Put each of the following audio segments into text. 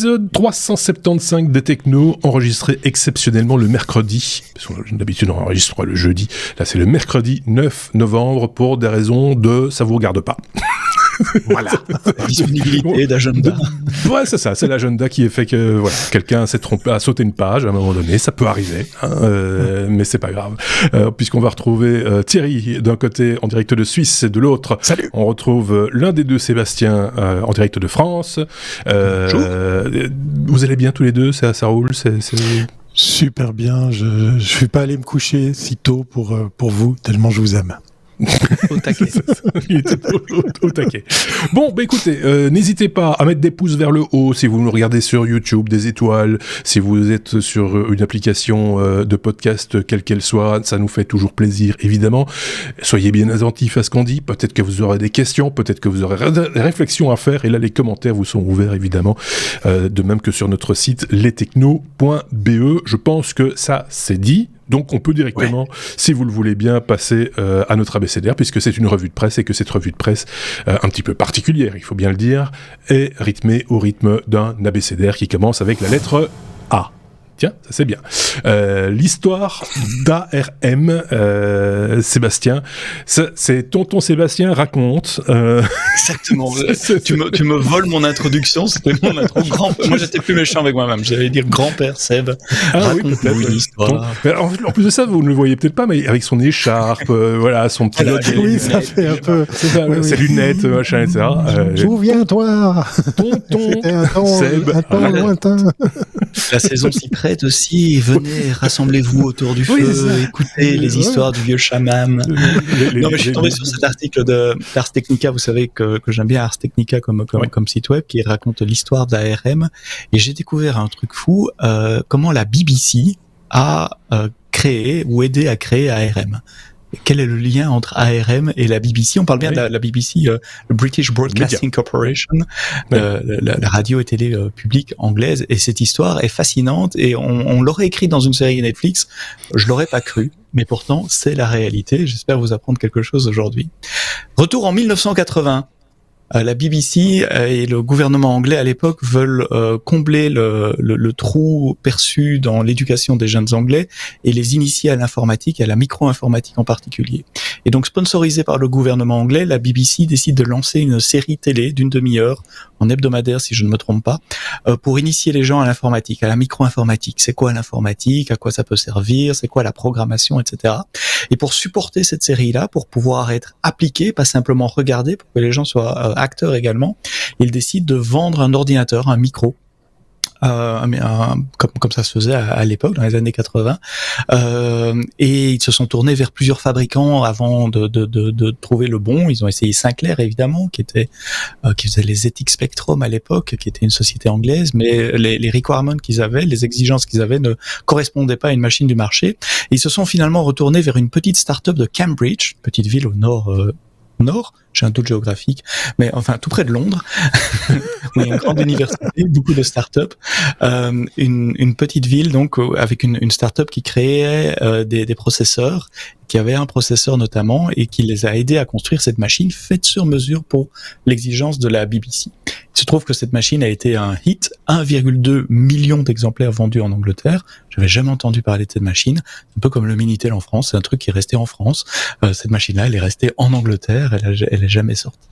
Épisode 375 des Technos, enregistré exceptionnellement le mercredi, parce que d'habitude on enregistre le jeudi, là c'est le mercredi 9 novembre pour des raisons de ça vous regarde pas. Voilà, disponibilité d'agenda. Ouais, c'est ça, c'est l'agenda qui est fait que voilà, quelqu'un s'est trompé, a sauté une page à un moment donné, ça peut arriver, mais c'est pas grave. Puisqu'on va retrouver Thierry d'un côté en direct de Suisse et de l'autre. Salut. On retrouve l'un des deux Sébastien en direct de France. Vous allez bien tous les deux, ça roule, c'est... Super bien, je suis pas allé me coucher si tôt pour vous, tellement je vous aime. Au taquet. Il était au taquet. Bon, bah écoutez, n'hésitez pas à mettre des pouces vers le haut si vous nous regardez sur YouTube, des étoiles, si vous êtes sur une application de podcast, quelle qu'elle soit, ça nous fait toujours plaisir, évidemment. Soyez bien attentifs à ce qu'on dit, peut-être que vous aurez des questions, peut-être que vous aurez des réflexions à faire, et là les commentaires vous sont ouverts, évidemment, de même que sur notre site lestechno.be. Je pense que ça, c'est dit. Donc on peut directement, si vous le voulez bien, passer à notre abécédaire, puisque c'est une revue de presse et que cette revue de presse, un petit peu particulière, il faut bien le dire, est rythmée au rythme d'un abécédaire qui commence avec la lettre A. Tiens, ça c'est bien. L'histoire d'ARM, Sébastien, c'est tonton Sébastien raconte. Exactement. Tu me voles mon introduction, c'était mon intro. Moi j'étais plus méchant avec moi-même, j'allais dire grand-père Seb. Ah oui, peut-être. Une histoire. En plus de ça, vous ne le voyez peut-être pas, mais avec son écharpe, voilà, son petit... Oui, ça fait un peu... Ses lunettes, machin, etc. Souviens-toi, Tonton c'était un temps lointain. La saison s'y prête aussi, venez, rassemblez-vous autour du feu, écoutez les histoires du vieux chaman. Non, mais je suis tombé sur cet article d'Ars Technica, vous savez que j'aime bien Ars Technica comme site web, qui raconte l'histoire de l'ARM, et j'ai découvert un truc fou, comment la BBC a créé ou aidé à créer ARM. Quel est le lien entre ARM et la BBC? On parle bien de la BBC, le British Broadcasting Corporation, la radio et télé publique anglaise, et cette histoire est fascinante, et on l'aurait écrit dans une série Netflix, je l'aurais pas cru, mais pourtant c'est la réalité. J'espère vous apprendre quelque chose aujourd'hui. Retour en 1980. La BBC et le gouvernement anglais à l'époque veulent combler le trou perçu dans l'éducation des jeunes anglais et les initier à l'informatique et à la micro-informatique en particulier. Et donc, sponsorisé par le gouvernement anglais, la BBC décide de lancer une série télé d'une demi-heure, en hebdomadaire si je ne me trompe pas, pour initier les gens à l'informatique, à la micro-informatique. C'est quoi l'informatique? À quoi ça peut servir? C'est quoi la programmation, etc. Et pour supporter cette série-là, pour pouvoir être appliquée, pas simplement regardée, pour que les gens soient acteurs également, ils décident de vendre un ordinateur, un micro, comme ça se faisait à l'époque, dans les années 80, et ils se sont tournés vers plusieurs fabricants avant de trouver le bon. Ils ont essayé Sinclair, évidemment, qui faisait les ZX Spectrum à l'époque, qui était une société anglaise, mais les requirements qu'ils avaient, les exigences qu'ils avaient ne correspondaient pas à une machine du marché. Et ils se sont finalement retournés vers une petite start-up de Cambridge, petite ville au nord, j'ai un doute géographique, mais enfin tout près de Londres, où il y a une grande université, beaucoup de start-up, une petite ville donc avec une start-up qui créait des processeurs, qui avait un processeur notamment, et qui les a aidés à construire cette machine faite sur mesure pour l'exigence de la BBC. Il se trouve que cette machine a été un hit, 1,2 million d'exemplaires vendus en Angleterre. J'avais jamais entendu parler de cette machine. Un peu comme le Minitel en France, c'est un truc qui est resté en France. Cette machine-là, elle est restée en Angleterre, elle est jamais sortie.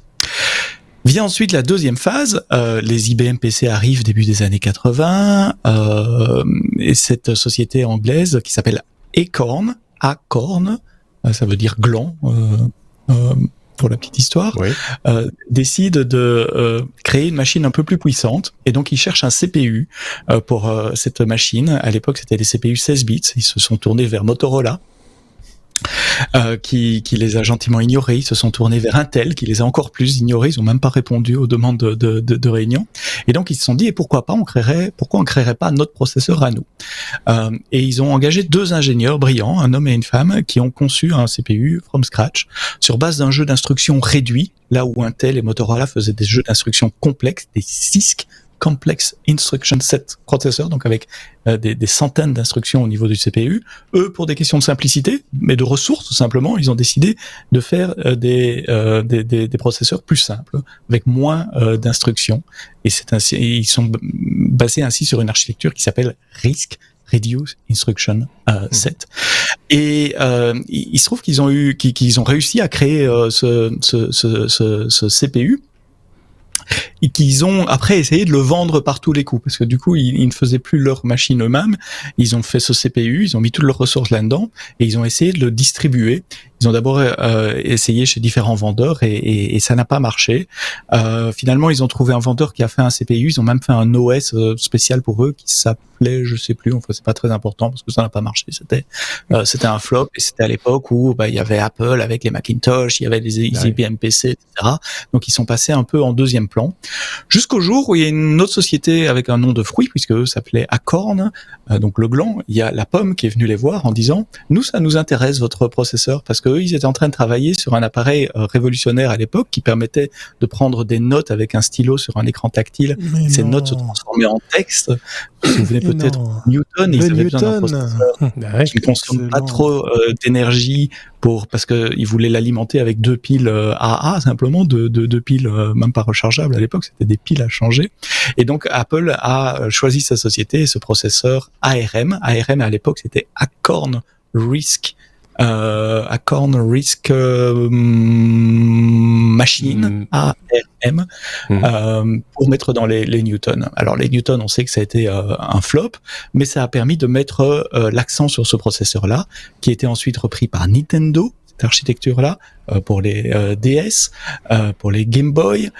Vient ensuite la deuxième phase, les IBM PC arrivent début des années 80, et cette société anglaise qui s'appelle Acorn, ça veut dire gland, pour la petite histoire, décide de créer une machine un peu plus puissante, et donc ils cherchent un CPU pour cette machine. À l'époque, c'était des CPU 16 bits. Ils se sont tournés vers Motorola, qui les a gentiment ignorés. Ils se sont tournés vers Intel, qui les a encore plus ignorés. Ils ont même pas répondu aux demandes de réunion. Et donc ils se sont dit, et pourquoi on créerait pas notre processeur à nous? Et ils ont engagé deux ingénieurs brillants, un homme et une femme, qui ont conçu un CPU from scratch sur base d'un jeu d'instructions réduit, là où Intel et Motorola faisaient des jeux d'instructions complexes, des CISC, Complex Instruction Set Processor, donc avec des centaines d'instructions au niveau du CPU. Eux, pour des questions de simplicité, mais de ressources tout simplement, ils ont décidé de faire des processeurs plus simples, avec moins d'instructions. Et ils sont basés ainsi sur une architecture qui s'appelle RISC, Reduced Instruction Set. Et il se trouve qu'ils ont réussi à créer ce CPU, et qu'ils ont après essayé de le vendre par tous les coups, parce que du coup ils ne faisaient plus leur machine eux-mêmes. Ils ont fait ce CPU, ils ont mis toutes leurs ressources là-dedans, et ils ont essayé de le distribuer. Ils ont d'abord essayé chez différents vendeurs et ça n'a pas marché. Finalement, ils ont trouvé un vendeur qui a fait un CPU. Ils ont même fait un OS spécial pour eux qui s'appelait, je sais plus. Enfin, c'est pas très important parce que ça n'a pas marché. C'était un flop et c'était à l'époque où il y avait Apple avec les Macintosh, il y avait les IBM PC, etc. Donc ils sont passés un peu en deuxième plan. Jusqu'au jour où il y a une autre société avec un nom de fruit, puisque eux s'appelaient Acorn, donc le gland. Il y a la pomme qui est venue les voir en disant « Nous, ça nous intéresse votre processeur » parce que eux, ils étaient en train de travailler sur un appareil révolutionnaire à l'époque qui permettait de prendre des notes avec un stylo sur un écran tactile. Ces notes se transformaient en texte. Vous vous souvenez peut-être Newton, ils avaient besoin d'un processeur qui ne consomme pas trop d'énergie parce que ils voulaient l'alimenter avec 2 piles AA simplement, deux piles même pas rechargeables à l'époque, c'était des piles à changer. Et donc Apple a choisi sa société et ce processeur ARM. ARM à l'époque c'était Acorn RISC. Machine ARM pour mettre dans les Newton. Alors les Newton, on sait que ça a été un flop, mais ça a permis de mettre l'accent sur ce processeur-là, qui a été ensuite repris par Nintendo, cette architecture-là, pour les DS, pour les Game Boy,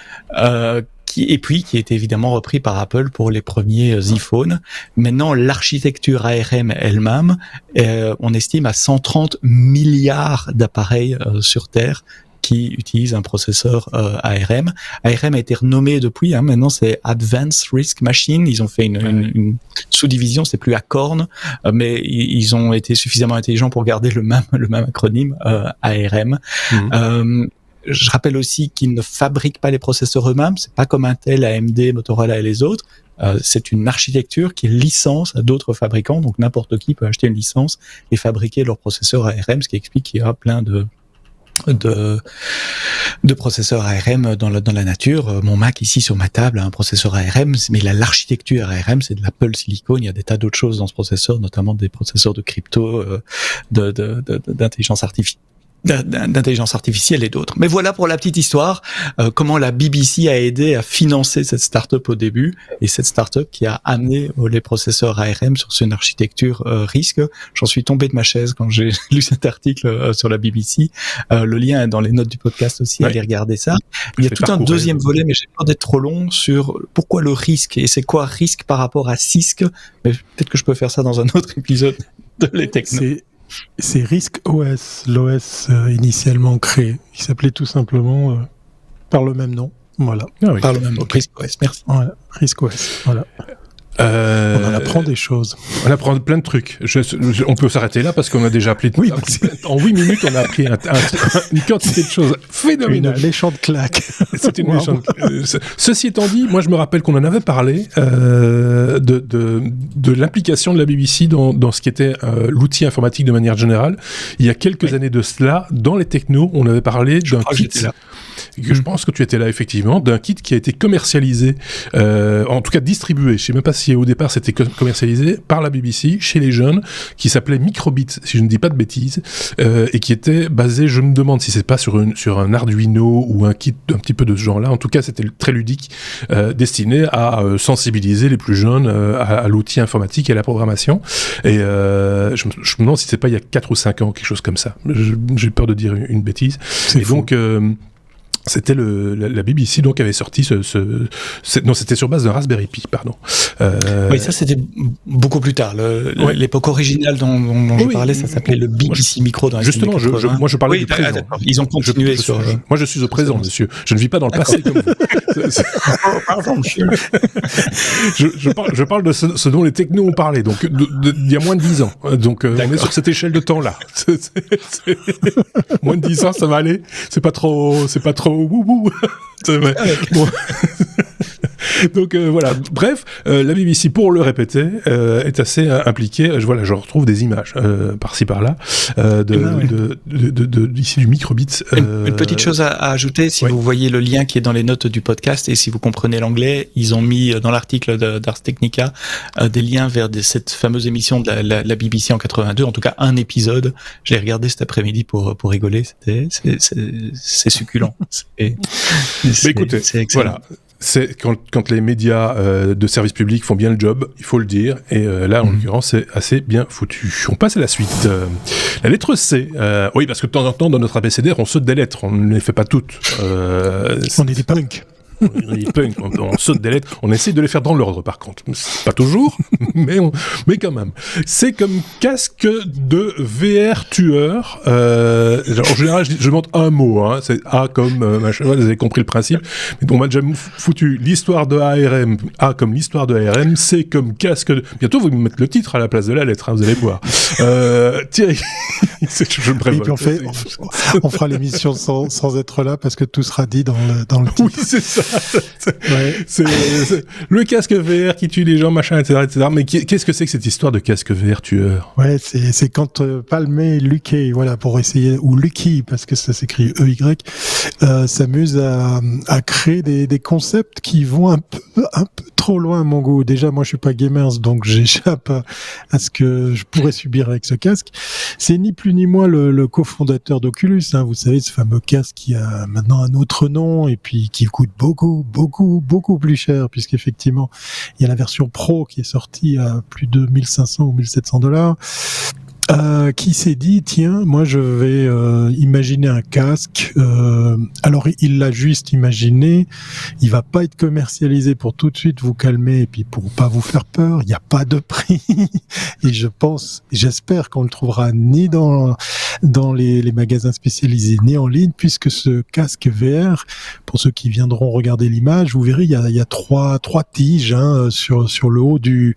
et puis qui a été évidemment repris par Apple pour les premiers iPhones. Maintenant, l'architecture ARM elle-même, on estime à 130 milliards d'appareils sur Terre qui utilisent un processeur ARM. ARM a été renommé depuis, maintenant c'est Advanced RISC Machine. Ils ont fait une sous-division, c'est plus Acorn, mais ils ont été suffisamment intelligents pour garder le même acronyme ARM. Je rappelle aussi qu'ils ne fabriquent pas les processeurs eux-mêmes. C'est pas comme Intel, AMD, Motorola et les autres. C'est une architecture qui est licence à d'autres fabricants. Donc n'importe qui peut acheter une licence et fabriquer leur processeur ARM, ce qui explique qu'il y a plein de processeurs ARM dans la nature. Mon Mac ici sur ma table a un processeur ARM, mais l'architecture ARM, c'est de l'Apple Silicon. Il y a des tas d'autres choses dans ce processeur, notamment des processeurs de crypto, d'intelligence artificielle et d'autres. Mais voilà pour la petite histoire, comment la BBC a aidé à financer cette start-up au début, et cette start-up qui a amené les processeurs ARM sur une architecture RISC. J'en suis tombé de ma chaise quand j'ai lu cet article sur la BBC. Le lien est dans les notes du podcast aussi, allez regarder ça. Il y a tout un deuxième volet, mais j'ai peur d'être trop long, sur pourquoi le RISC, et c'est quoi RISC par rapport à CISC, mais peut-être que je peux faire ça dans un autre épisode de Les Technos. C'est RISC OS, l'OS initialement créé. Il s'appelait tout simplement par le même nom. Voilà. Par le même nom. RISC OS, merci. Voilà. RISC OS, voilà. On en apprend des choses. On apprend plein de trucs. On peut s'arrêter là parce qu'on a déjà appris. Oui, en 8 minutes, on a appris une quantité de choses phénoménales. Une méchante claque. C'est une méchante. Ceci étant dit, moi je me rappelle qu'on en avait parlé de l'implication de la BBC dans ce qui était l'outil informatique de manière générale. Il y a quelques années de cela, dans les technos, on avait parlé d'un kit. Je pense que tu étais là effectivement, d'un kit qui a été commercialisé, en tout cas distribué. Je sais même pas si au départ c'était commercialisé par la BBC chez les jeunes, qui s'appelait Microbit, si je ne dis pas de bêtises, et qui était basé, je me demande si c'est pas sur un Arduino ou un kit un petit peu de ce genre-là. En tout cas, c'était très ludique, destiné à sensibiliser les plus jeunes à l'outil informatique et à la programmation. Et je me demande si c'est pas il y a 4 ou 5 ans, quelque chose comme ça. J'ai peur de dire une bêtise. C'est fou. Donc c'était la BBC donc avait sorti non, c'était sur base d'un Raspberry Pi, pardon. Oui, ça c'était beaucoup plus tard. L'époque originale dont je parlais, ça s'apelait le BBC Micro dans les justement, années 80. moi je parlais du présent. Ils ont continué moi je suis au présent, monsieur. Je ne vis pas dans le passé comme vous. Je parle de ce dont les technos ont parlé, donc il y a moins de 10 ans. Donc on est sur cette échelle de temps-là. Moins de 10 ans, ça va aller. C'est pas trop wouhou. Bon. Donc voilà, bref, la BBC, pour le répéter, est assez impliquée. Voilà, je retrouve des images par-ci par-là ici du microbit. Une petite chose à ajouter, si vous voyez le lien qui est dans les notes du podcast et si vous comprenez l'anglais, ils ont mis dans l'article d'Ars Technica des liens vers cette fameuse émission de la BBC en 82, en tout cas un épisode. J'ai regardé cet après-midi pour rigoler, c'est succulent. Mais écoutez, c'est excellent. Voilà. C'est quand les médias de service public font bien le job, il faut le dire, et là en l'occurrence c'est assez bien foutu. On passe à la suite. La lettre C. Oui, parce que de temps en temps dans notre abécédaire on saute des lettres, on ne les fait pas toutes. On est des punks. On saute des lettres, on essaie de les faire dans l'ordre par contre, pas toujours, mais quand même. C'est comme casque de VR tueur. En général, je montre un mot, hein, c'est A comme machin. Vous avez compris le principe. Mais on m'a déjà foutu l'histoire de ARM, A comme l'histoire de ARM, C comme casque. Bientôt, vous me mettez le titre à la place de la lettre, hein, vous allez voir. Thierry, je me prévois. Et puis on fera l'émission sans être là parce que tout sera dit dans le titre. Oui, c'est ça. C'est le casque VR qui tue les gens, machin, etc. Mais qu'est-ce que c'est que cette histoire de casque VR tueur ? Ouais, c'est quand Palmé et Luckey, voilà, pour essayer, ou Lucky, parce que ça s'écrit EY, s'amusent à créer des concepts qui vont un peu trop loin à mon goût. Déjà, moi, je suis pas gamers, donc j'échappe à ce que je pourrais subir avec ce casque. C'est ni plus ni moins le cofondateur d'Oculus, hein, vous savez, ce fameux casque qui a maintenant un autre nom et puis qui coûte beaucoup plus cher, puisqu'effectivement, il y a la version Pro qui est sortie à plus de 1500 ou $1700. Qui s'est dit, tiens, moi je vais imaginer un casque. Alors il l'a juste imaginé, il va pas être commercialisé pour tout de suite vous calmer et puis pour pas vous faire peur. Il n'y a pas de prix et j'espère qu'on le trouvera ni dans les magasins spécialisés ni en ligne, puisque ce casque VR, pour ceux qui viendront regarder l'image, vous verrez il y a trois tiges hein, sur le haut du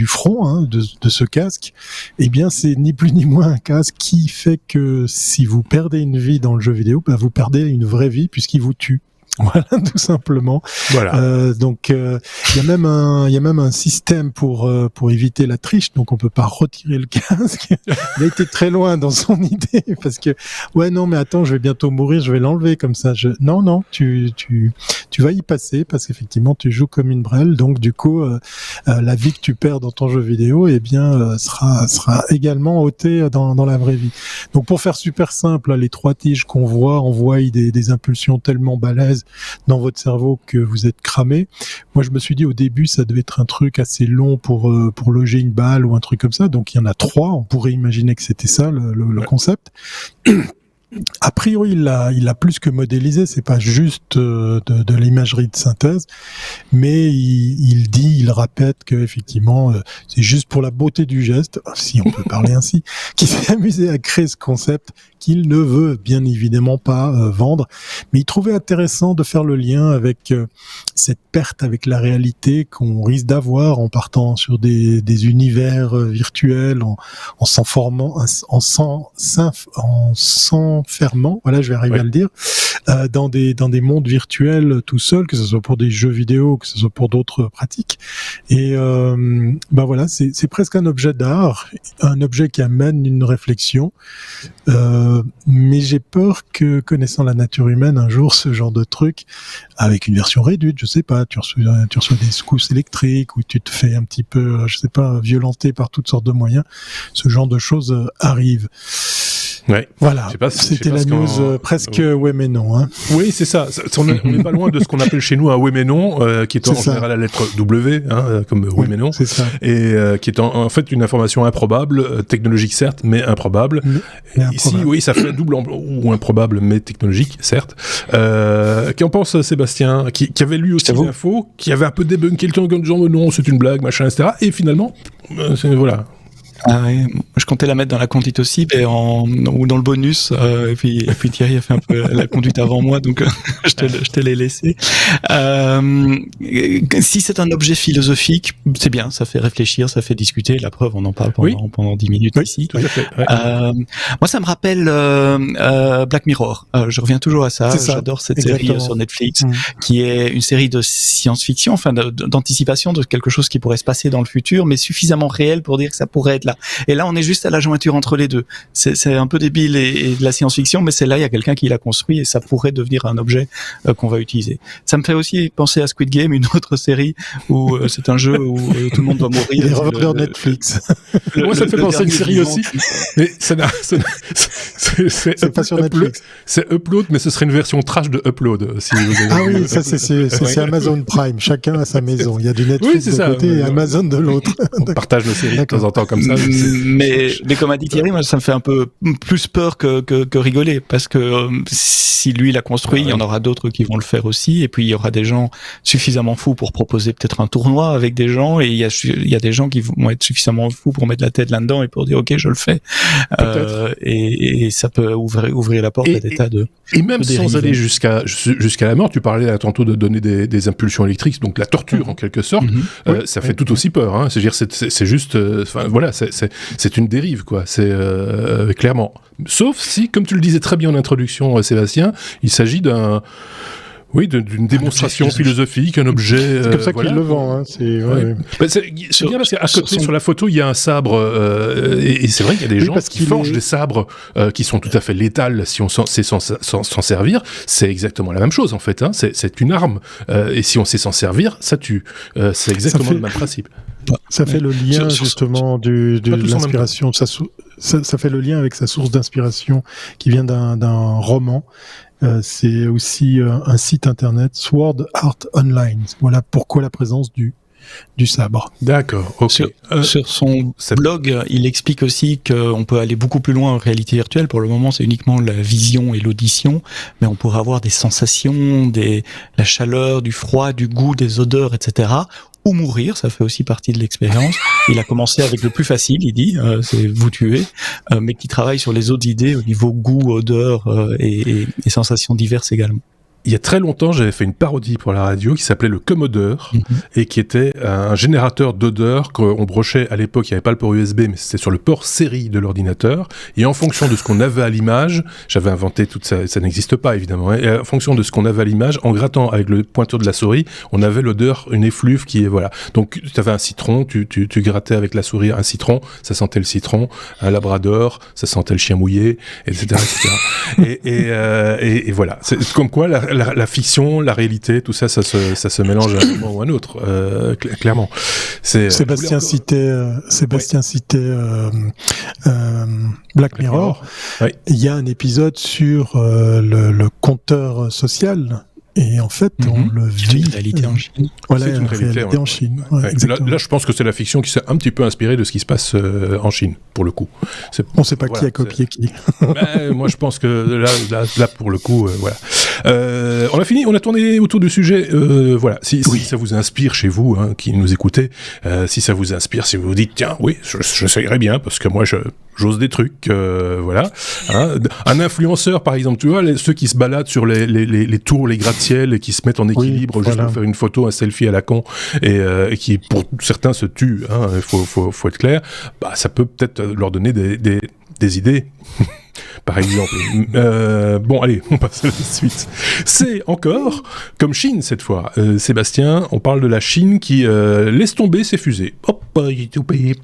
front hein, de ce casque. Eh bien, c'est ni plus ni moins un casque qui fait que si vous perdez une vie dans le jeu vidéo, bah, vous perdez une vraie vie puisqu'il vous tue. Voilà, tout simplement. Voilà. Donc, il y a même un système pour éviter la triche. Donc, on peut pas retirer le casque. Il a été très loin dans son idée parce que, ouais, non, mais attends, je vais bientôt mourir, je vais l'enlever comme ça. Non, tu vas y passer parce qu'effectivement, tu joues comme une brêle. Donc, du coup, la vie que tu perds dans ton jeu vidéo, eh bien, sera également ôtée dans la vraie vie. Donc, pour faire super simple, là, les trois tiges qu'on voit envoient des impulsions tellement balèzes dans votre cerveau que vous êtes cramé. Moi, je me suis dit au début, ça devait être un truc assez long pour loger une balle ou un truc comme ça. Donc, il y en a 3. On pourrait imaginer que c'était ça le concept. A priori, il a plus que modélisé. C'est pas juste de l'imagerie de synthèse, mais il répète que effectivement, c'est juste pour la beauté du geste, si on peut parler ainsi, qu'il s'est amusé à créer ce concept qu'il ne veut bien évidemment pas vendre, mais il trouvait intéressant de faire le lien avec cette perte avec la réalité qu'on risque d'avoir en partant sur des univers virtuels, en s'enfermant, voilà, je vais arriver à le dire, dans des mondes virtuels tout seul, que ce soit pour des jeux vidéo, que ce soit pour d'autres pratiques. Et bah voilà, c'est presque un objet d'art, un objet qui amène une réflexion. Mais j'ai peur que, connaissant la nature humaine, un jour, ce genre de truc, avec une version réduite, je sais pas, tu reçois des secousses électriques, ou tu te fais un petit peu, je sais pas, violenter par toutes sortes de moyens, ce genre de choses arrive. Ouais. Voilà, c'était la news presque ouais mais non. Hein. Oui, c'est ça. On n'est pas loin de ce qu'on appelle chez nous un oui mais non, qui est en général la lettre W, hein, comme oui mais non, c'est ça. Et qui est en fait une information improbable, technologique certes, mais improbable. Ici, oui, ça fait double ou improbable, mais technologique certes. Qu'en pense Sébastien, qui avait lu aussi l'info, qui avait un peu débunké le truc en disant non, c'est une blague, machin, etc. Et finalement, voilà. Ah ouais, je comptais la mettre dans la conduite aussi, mais ou dans le bonus, et puis Thierry a fait un peu la conduite avant moi, donc je te l'ai laissé. Si c'est un objet philosophique, c'est bien, ça fait réfléchir, ça fait discuter. La preuve, on en parle pendant 10 minutes ici. Tout à fait, ouais. Moi, ça me rappelle Black Mirror. Je reviens toujours à ça. J'adore cette série sur Netflix, qui est une série de science-fiction, enfin d'anticipation de quelque chose qui pourrait se passer dans le futur, mais suffisamment réel pour dire que ça pourrait être là. Et là, on est juste à la jointure entre les deux. C'est un peu débile et de la science-fiction, mais c'est là, il y a quelqu'un qui l'a construit et ça pourrait devenir un objet qu'on va utiliser. Ça me fait aussi penser à Squid Game, une autre série où c'est un jeu où tout le monde doit mourir. Les revendeurs Netflix. Moi, ça me fait penser à une série aussi, mais c'est pas sur Netflix. C'est Upload, mais ce serait une version trash de Upload. Si vous avez oui, ça c'est Amazon Prime. Chacun a sa maison. Il y a du Netflix de côté et Amazon de l'autre. On partage nos séries de temps en temps comme ça. Mais comme a dit Thierry, moi ça me fait un peu plus peur que rigoler, parce que si lui l'a construit, il y en aura d'autres qui vont le faire aussi, et puis il y aura des gens suffisamment fous pour proposer peut-être un tournoi avec des gens, et il y a des gens qui vont être suffisamment fous pour mettre la tête là-dedans et pour dire ok, je le fais. Et ça peut ouvrir la porte à des tas de et même sans aller jusqu'à la mort. Tu parlais là tantôt de donner des impulsions électriques, donc la torture en quelque sorte. Ça fait tout aussi peur, hein. C'est-à-dire c'est juste voilà, c'est une dérive, quoi. C'est clairement. Sauf si, comme tu le disais très bien en introduction, Sébastien, il s'agit d'une démonstration philosophique, un objet. C'est comme ça qu'il le vend. Hein. C'est bien parce qu'à côté, sur la photo, il y a un sabre, et c'est vrai qu'il y a des gens qui forgent des sabres qui sont tout à fait létals si on sait s'en servir. C'est exactement la même chose en fait. Hein. C'est une arme, et si on sait s'en servir, ça tue. C'est exactement le même principe. Ça fait le lien justement de l'inspiration. Ça fait le lien avec sa source d'inspiration qui vient d'un roman. C'est aussi un site internet, Sword Art Online. Voilà pourquoi la présence du sabre. D'accord, ok. Sur son blog, il explique aussi qu'on peut aller beaucoup plus loin en réalité virtuelle. Pour le moment, c'est uniquement la vision et l'audition, mais on pourrait avoir des sensations, la chaleur, du froid, du goût, des odeurs, etc., ou mourir, ça fait aussi partie de l'expérience. Il a commencé avec le plus facile, il dit, c'est vous tuer, mais qui travaille sur les autres idées au niveau goût, odeur et sensations diverses également. Il y a très longtemps, j'avais fait une parodie pour la radio qui s'appelait le Commodore, et qui était un générateur d'odeurs qu'on brochait à l'époque. Il n'y avait pas le port USB, mais c'était sur le port série de l'ordinateur. Et en fonction de ce qu'on avait à l'image, j'avais inventé tout ça, ça n'existe pas évidemment. Hein, et en fonction de ce qu'on avait à l'image, en grattant avec le pointeur de la souris, on avait l'odeur, une effluve qui est voilà. Donc tu avais un citron, tu grattais avec la souris un citron, ça sentait le citron. Un labrador, ça sentait le chien mouillé, etc., etc. et voilà. C'est comme quoi la fiction, la réalité, tout ça, ça se mélange à un moment ou à un autre, clairement. Sébastien citait Black Mirror. Oui. Il y a un épisode sur le compteur social. Et en fait, on le vit. C'est une réalité en Chine. Voilà, c'est une réalité en Chine. Ouais, là, je pense que c'est la fiction qui s'est un petit peu inspirée de ce qui se passe en Chine, pour le coup. On ne sait pas qui a copié qui. Moi, je pense que là pour le coup, voilà. On a fini, on a tourné autour du sujet. Voilà, si ça vous inspire chez vous, hein, qui nous écoutez, si ça vous inspire, si vous vous dites, tiens, oui, j'essayerais bien, parce que moi, j'ose des trucs, voilà. Hein. Un influenceur, par exemple, tu vois, ceux qui se baladent sur les tours, les gratte-ciel, et qui se mettent en équilibre juste pour faire une photo, un selfie à la con, et qui, pour certains, se tuent, hein, faut être clair. Bah, ça peut peut-être leur donner des idées. Par exemple. Bon, allez, on passe à la suite. C'est encore comme Chine cette fois. Sébastien, on parle de la Chine qui laisse tomber ses fusées. Hop, il est tout payé.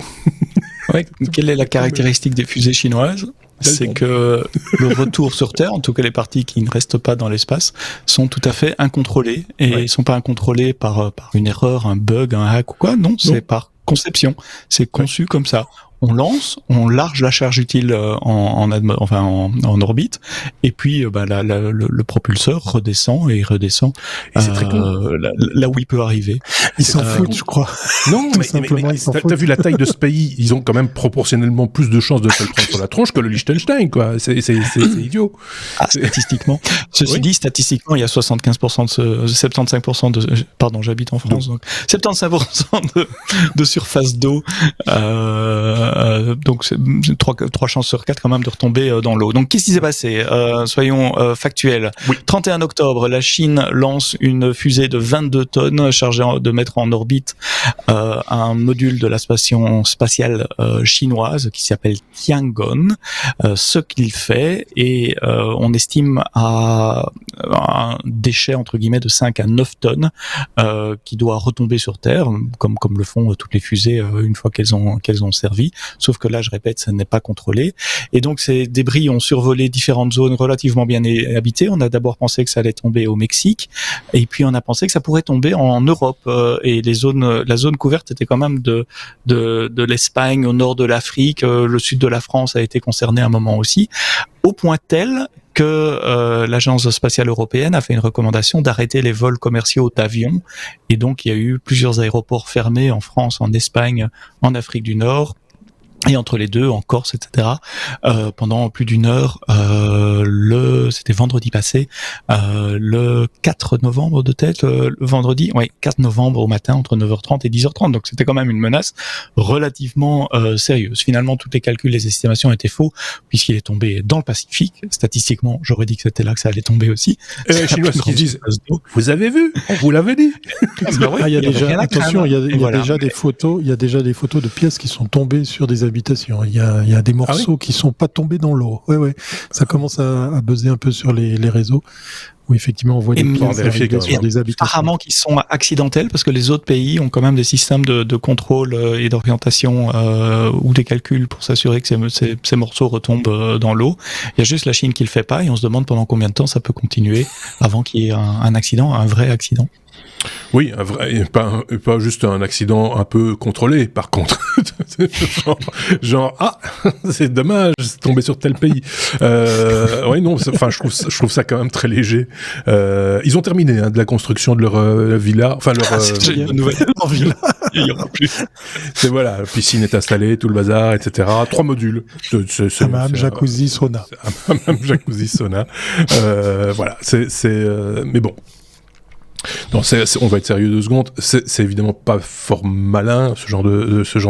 Ouais, quelle est la caractéristique des fusées chinoises ? C'est que le retour sur Terre, en tout cas les parties qui ne restent pas dans l'espace, sont tout à fait incontrôlées. Et ils sont pas incontrôlées par une erreur, un bug, un hack ou quoi. Non, c'est par conception. C'est conçu comme ça. On lance, on large la charge utile en orbite, et puis le propulseur redescend et redescend c'est très con. Là où il peut arriver. Ils s'en foutent, je crois. Non, mais t'as vu la taille de ce pays, ils ont quand même proportionnellement plus de chances de se le prendre sur la tronche que le Liechtenstein, quoi. C'est idiot. Statistiquement. Ceci dit, statistiquement, il y a 75% de, pardon, j'habite en France, donc 75% de surface d'eau, Donc c'est 3 chances sur 4 quand même de retomber dans l'eau. Donc qu'est-ce qui s'est passé? Soyons factuels. Oui. 31 octobre, la Chine lance une fusée de 22 tonnes chargée de mettre en orbite un module de la station spatiale chinoise qui s'appelle Tiangong. Ce qu'il fait, et on estime à un déchet entre guillemets de 5 à 9 tonnes qui doit retomber sur Terre, comme le font toutes les fusées une fois qu'elles ont servi. Sauf que là, je répète, ça n'est pas contrôlé. Et donc ces débris ont survolé différentes zones relativement bien habitées. On a d'abord pensé que ça allait tomber au Mexique, et puis on a pensé que ça pourrait tomber en Europe. Et la zone couverte était quand même de l'Espagne au nord de l'Afrique. Le sud de la France a été concerné à un moment aussi, au point tel que l'Agence spatiale européenne a fait une recommandation d'arrêter les vols commerciaux d'avions. Et donc, il y a eu plusieurs aéroports fermés en France, en Espagne, en Afrique du Nord, et entre les deux, en Corse, etc., pendant plus d'une heure, c'était vendredi passé, le 4 novembre de tête, le vendredi, 4 novembre au matin, entre 9h30 et 10h30. Donc c'était quand même une menace relativement sérieuse. Finalement, tous les calculs, les estimations étaient faux, puisqu'il est tombé dans le Pacifique. Statistiquement, j'aurais dit que c'était là que ça allait tomber aussi. Et les Chinois qui disent, vous avez vu? On vous l'avait dit. Il y a déjà, attention, il y a déjà des photos, de pièces qui sont tombées sur des habitations. Il y a des morceaux qui sont pas tombés dans l'eau. Ouais. Ça commence à buzzer un peu sur les réseaux. Où effectivement on voit des pièces arriver sur des habitations. Apparemment qui sont accidentelles, parce que les autres pays ont quand même des systèmes de contrôle et d'orientation ou des calculs pour s'assurer que ces morceaux retombent dans l'eau. Il y a juste la Chine qui le fait pas, et on se demande pendant combien de temps ça peut continuer avant qu'il y ait un accident, un vrai accident. Oui, un vrai, pas juste un accident un peu contrôlé, par contre. genre, c'est dommage, c'est tombé sur tel pays. Oui, non, enfin, je trouve ça quand même très léger. Ils ont terminé de la construction de leur villa, enfin c'est une nouvelle villa. Il y aura plus. C'est voilà, la piscine est installée, tout le bazar, etc. 3 modules. Hammam, jacuzzi, sauna. Hammam, jacuzzi, sauna. Voilà, mais bon. Non, on va être sérieux 2 secondes. C'est évidemment pas fort malin ce genre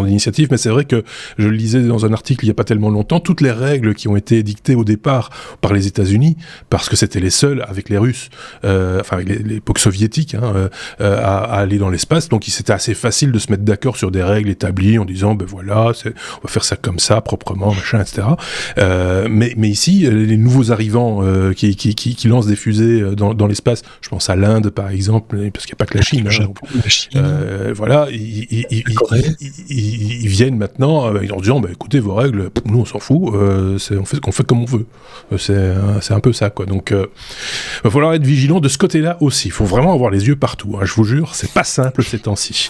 d'initiative, mais c'est vrai que je le lisais dans un article il y a pas tellement longtemps. Toutes les règles qui ont été édictées au départ par les États-Unis, parce que c'était les seuls avec les Russes, avec l'époque soviétique, à aller dans l'espace. Donc, c'était assez facile de se mettre d'accord sur des règles établies en disant, ben voilà, on va faire ça comme ça, proprement, machin, etc. Mais ici, les nouveaux arrivants qui lancent des fusées dans l'espace, je pense à l'Inde par exemple, parce qu'il n'y a pas que la Chine. Voilà, ils viennent maintenant en disant, écoutez, vos règles, nous on s'en fout, on fait comme on veut. C'est un peu ça, quoi. Donc, il va falloir être vigilant de ce côté-là aussi. Il faut vraiment avoir les yeux partout. Je vous jure, c'est pas simple ces temps-ci.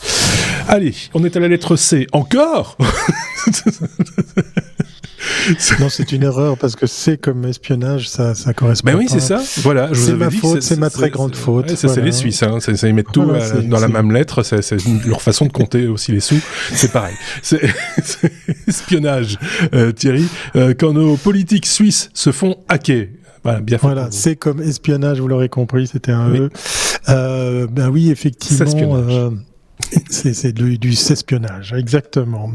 Allez, on est à la lettre C. Encore. Non, c'est une erreur parce que c'est comme espionnage, ça correspond. Ben oui, c'est ça. Voilà, c'est ma faute, c'est ma très grande faute. C'est les Suisses, ils mettent tout dans la même lettre. C'est leur façon de compter aussi les sous. C'est pareil. C'est espionnage, Thierry. Quand nos politiques suisses se font hacker. Voilà, c'est comme espionnage, vous l'aurez compris, c'était un E. Oui, effectivement. C'est du espionnage, exactement.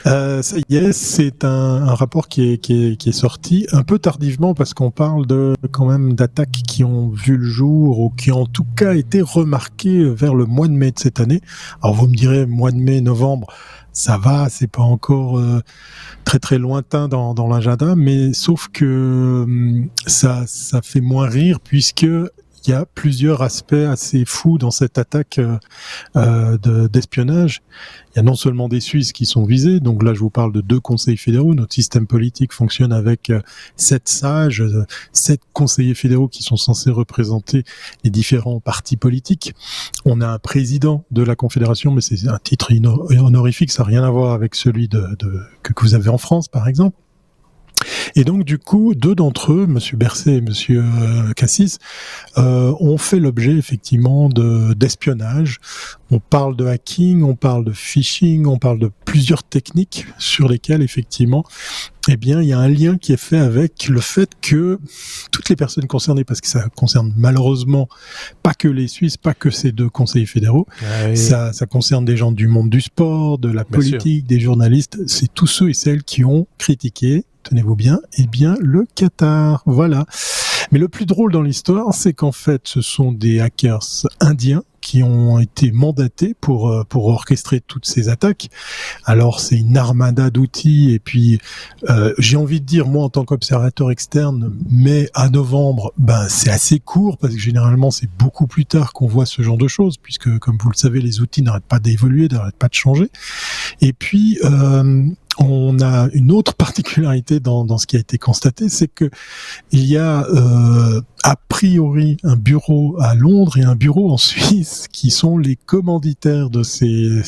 Ça y est, c'est un rapport qui est sorti un peu tardivement parce qu'on parle quand même d'attaques qui ont vu le jour ou qui ont en tout cas été remarquées vers le mois de mai de cette année. Alors vous me direz, mois de mai, novembre, ça va, c'est pas encore très très lointain dans l'agenda, mais sauf que ça fait moins rire puisque il y a plusieurs aspects assez fous dans cette attaque d'espionnage. Il y a non seulement des Suisses qui sont visés, donc là je vous parle de 2 conseils fédéraux. Notre système politique fonctionne avec 7 sages, 7 conseillers fédéraux qui sont censés représenter les différents partis politiques. On a un président de la Confédération, mais c'est un titre honorifique, ça n'a rien à voir avec celui que vous avez en France par exemple. Et donc du coup, deux d'entre eux, Monsieur Berset et Monsieur Cassis, ont fait l'objet effectivement d'espionnage. On parle de hacking, on parle de phishing, on parle de plusieurs techniques sur lesquelles effectivement, eh bien, il y a un lien qui est fait avec le fait que toutes les personnes concernées, parce que ça concerne malheureusement pas que les Suisses, pas que ces deux conseillers fédéraux, ça concerne des gens du monde du sport, de la politique, des journalistes, c'est tous ceux et celles qui ont critiqué, tenez-vous bien, eh bien, le Qatar, voilà. Mais le plus drôle dans l'histoire, c'est qu'en fait, ce sont des hackers indiens qui ont été mandatés pour orchestrer toutes ces attaques. Alors c'est une armada d'outils et puis j'ai envie de dire, moi en tant qu'observateur externe, mai à novembre, ben c'est assez court parce que généralement c'est beaucoup plus tard qu'on voit ce genre de choses puisque comme vous le savez les outils n'arrêtent pas d'évoluer, n'arrêtent pas de changer. Et puis on a une autre particularité dans ce qui a été constaté, c'est que il y a a priori un bureau à Londres et un bureau en Suisse qui sont les commanditaires de ces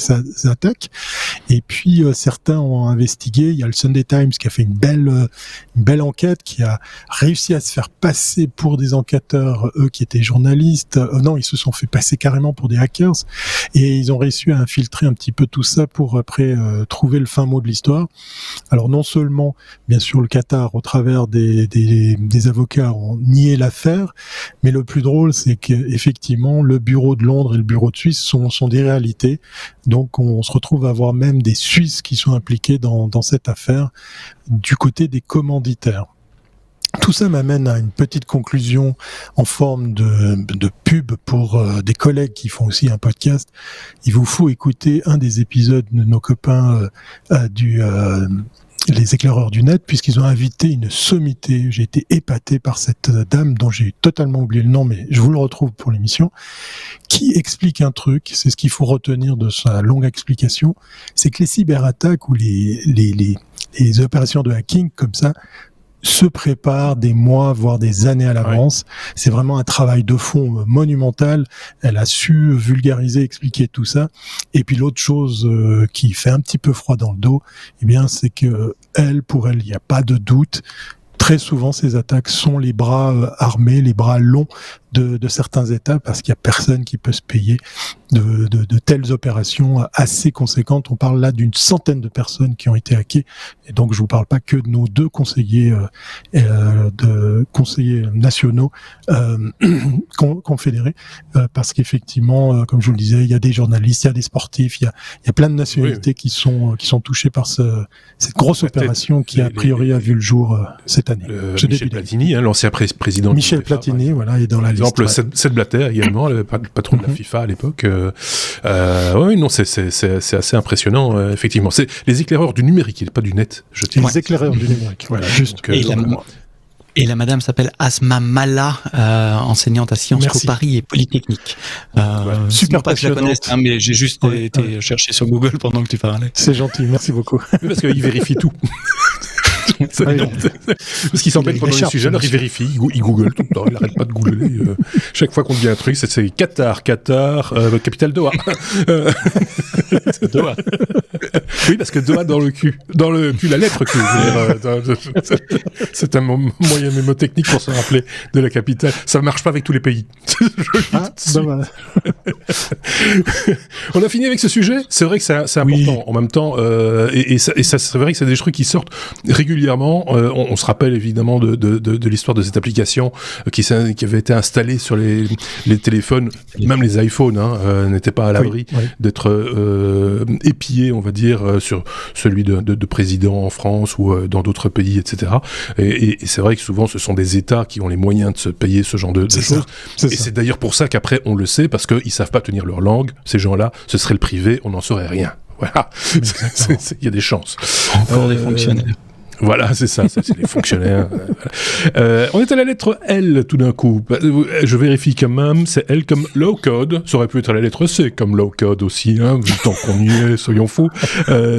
attaques. Et puis certains ont investigué. Il y a le Sunday Times qui a fait une belle enquête, qui a réussi à se faire passer pour des enquêteurs, eux qui étaient journalistes. Non, ils se sont fait passer carrément pour des hackers et ils ont réussi à infiltrer un petit peu tout ça pour après trouver le fin mot de l'histoire. Alors non seulement, bien sûr, le Qatar, au travers des avocats, ont nié l'affaire, mais le plus drôle, c'est qu'effectivement, le bureau de Londres et le bureau de Suisse sont des réalités. Donc, on se retrouve à avoir même des Suisses qui sont impliqués dans cette affaire du côté des commanditaires. Tout ça m'amène à une petite conclusion en forme de pub pour des collègues qui font aussi un podcast. Il vous faut écouter un des épisodes de nos copains les éclaireurs du net, puisqu'ils ont invité une sommité. J'ai été épaté par cette dame dont j'ai totalement oublié le nom, mais je vous le retrouve pour l'émission, qui explique un truc, c'est ce qu'il faut retenir de sa longue explication, c'est que les cyberattaques ou les opérations de hacking comme ça se préparent des mois, voire des années à l'avance. Ouais. C'est vraiment un travail de fond monumental. Elle a su vulgariser, expliquer tout ça. Et puis l'autre chose qui fait un petit peu froid dans le dos, eh bien, c'est que pour elle, il n'y a pas de doute. Très souvent, ces attaques sont les bras armés, les bras longs de certains États, parce qu'il n'y a personne qui peut se payer de telles opérations assez conséquentes. On parle là d'une centaine de personnes qui ont été hackées, et donc je vous parle pas que de nos deux conseillers nationaux confédérés, parce qu'effectivement, comme je vous le disais, il y a des journalistes, il y a des sportifs, il y a plein de nationalités qui sont touchées par cette grosse opération qui a priori a vu le jour cette année. Michel Platini, l'ancien président. Michel Platini, voilà, est dans la liste. Par exemple, Seth Blatter également, le patron de la FIFA à l'époque. Oui, non, c'est assez impressionnant, effectivement. C'est les éclaireurs du numérique, pas du net. Les éclaireurs du numérique, voilà, juste. Et la madame s'appelle Asma Malla, enseignante à Sciences Po Paris et Polytechnique. Super pas que je la connaisse, hein, mais j'ai juste été chercher sur Google pendant que tu parlais. C'est gentil, merci beaucoup. Oui, parce qu'il vérifie tout. Parce qu'il s'embête pendant les sujets, alors il vérifie, il google tout le temps, il n'arrête pas de googler. Chaque fois qu'on dit un truc, c'est Qatar, capitale Doha. Doha. Oui, parce que Doha dans le cul, la lettre Q. C'est un moyen mémotechnique pour se rappeler de la capitale. Ça ne marche pas avec tous les pays. On a fini avec ce sujet. C'est vrai que c'est important. Oui. En même temps, et ça, c'est vrai que c'est des trucs qui sortent régulièrement. On se rappelle évidemment de l'histoire de cette application qui avait été installée sur les téléphones, même les iPhones n'étaient pas à l'abri d'être épillés, on va dire, sur celui de président en France ou dans d'autres pays, etc. Et c'est vrai que souvent ce sont des États qui ont les moyens de se payer ce genre de choses. C'est d'ailleurs pour ça qu'après on le sait, parce qu'ils savent pas tenir leur langue, ces gens-là, ce serait le privé, on n'en saurait rien. Voilà, il y a des chances. Encore des fonctionnaires. Voilà, c'est ça, c'est les fonctionnaires. On est à la lettre L tout d'un coup. Je vérifie quand même, c'est L comme low code. Ça aurait pu être à la lettre C comme low code aussi, tant qu'on y est, soyons fous.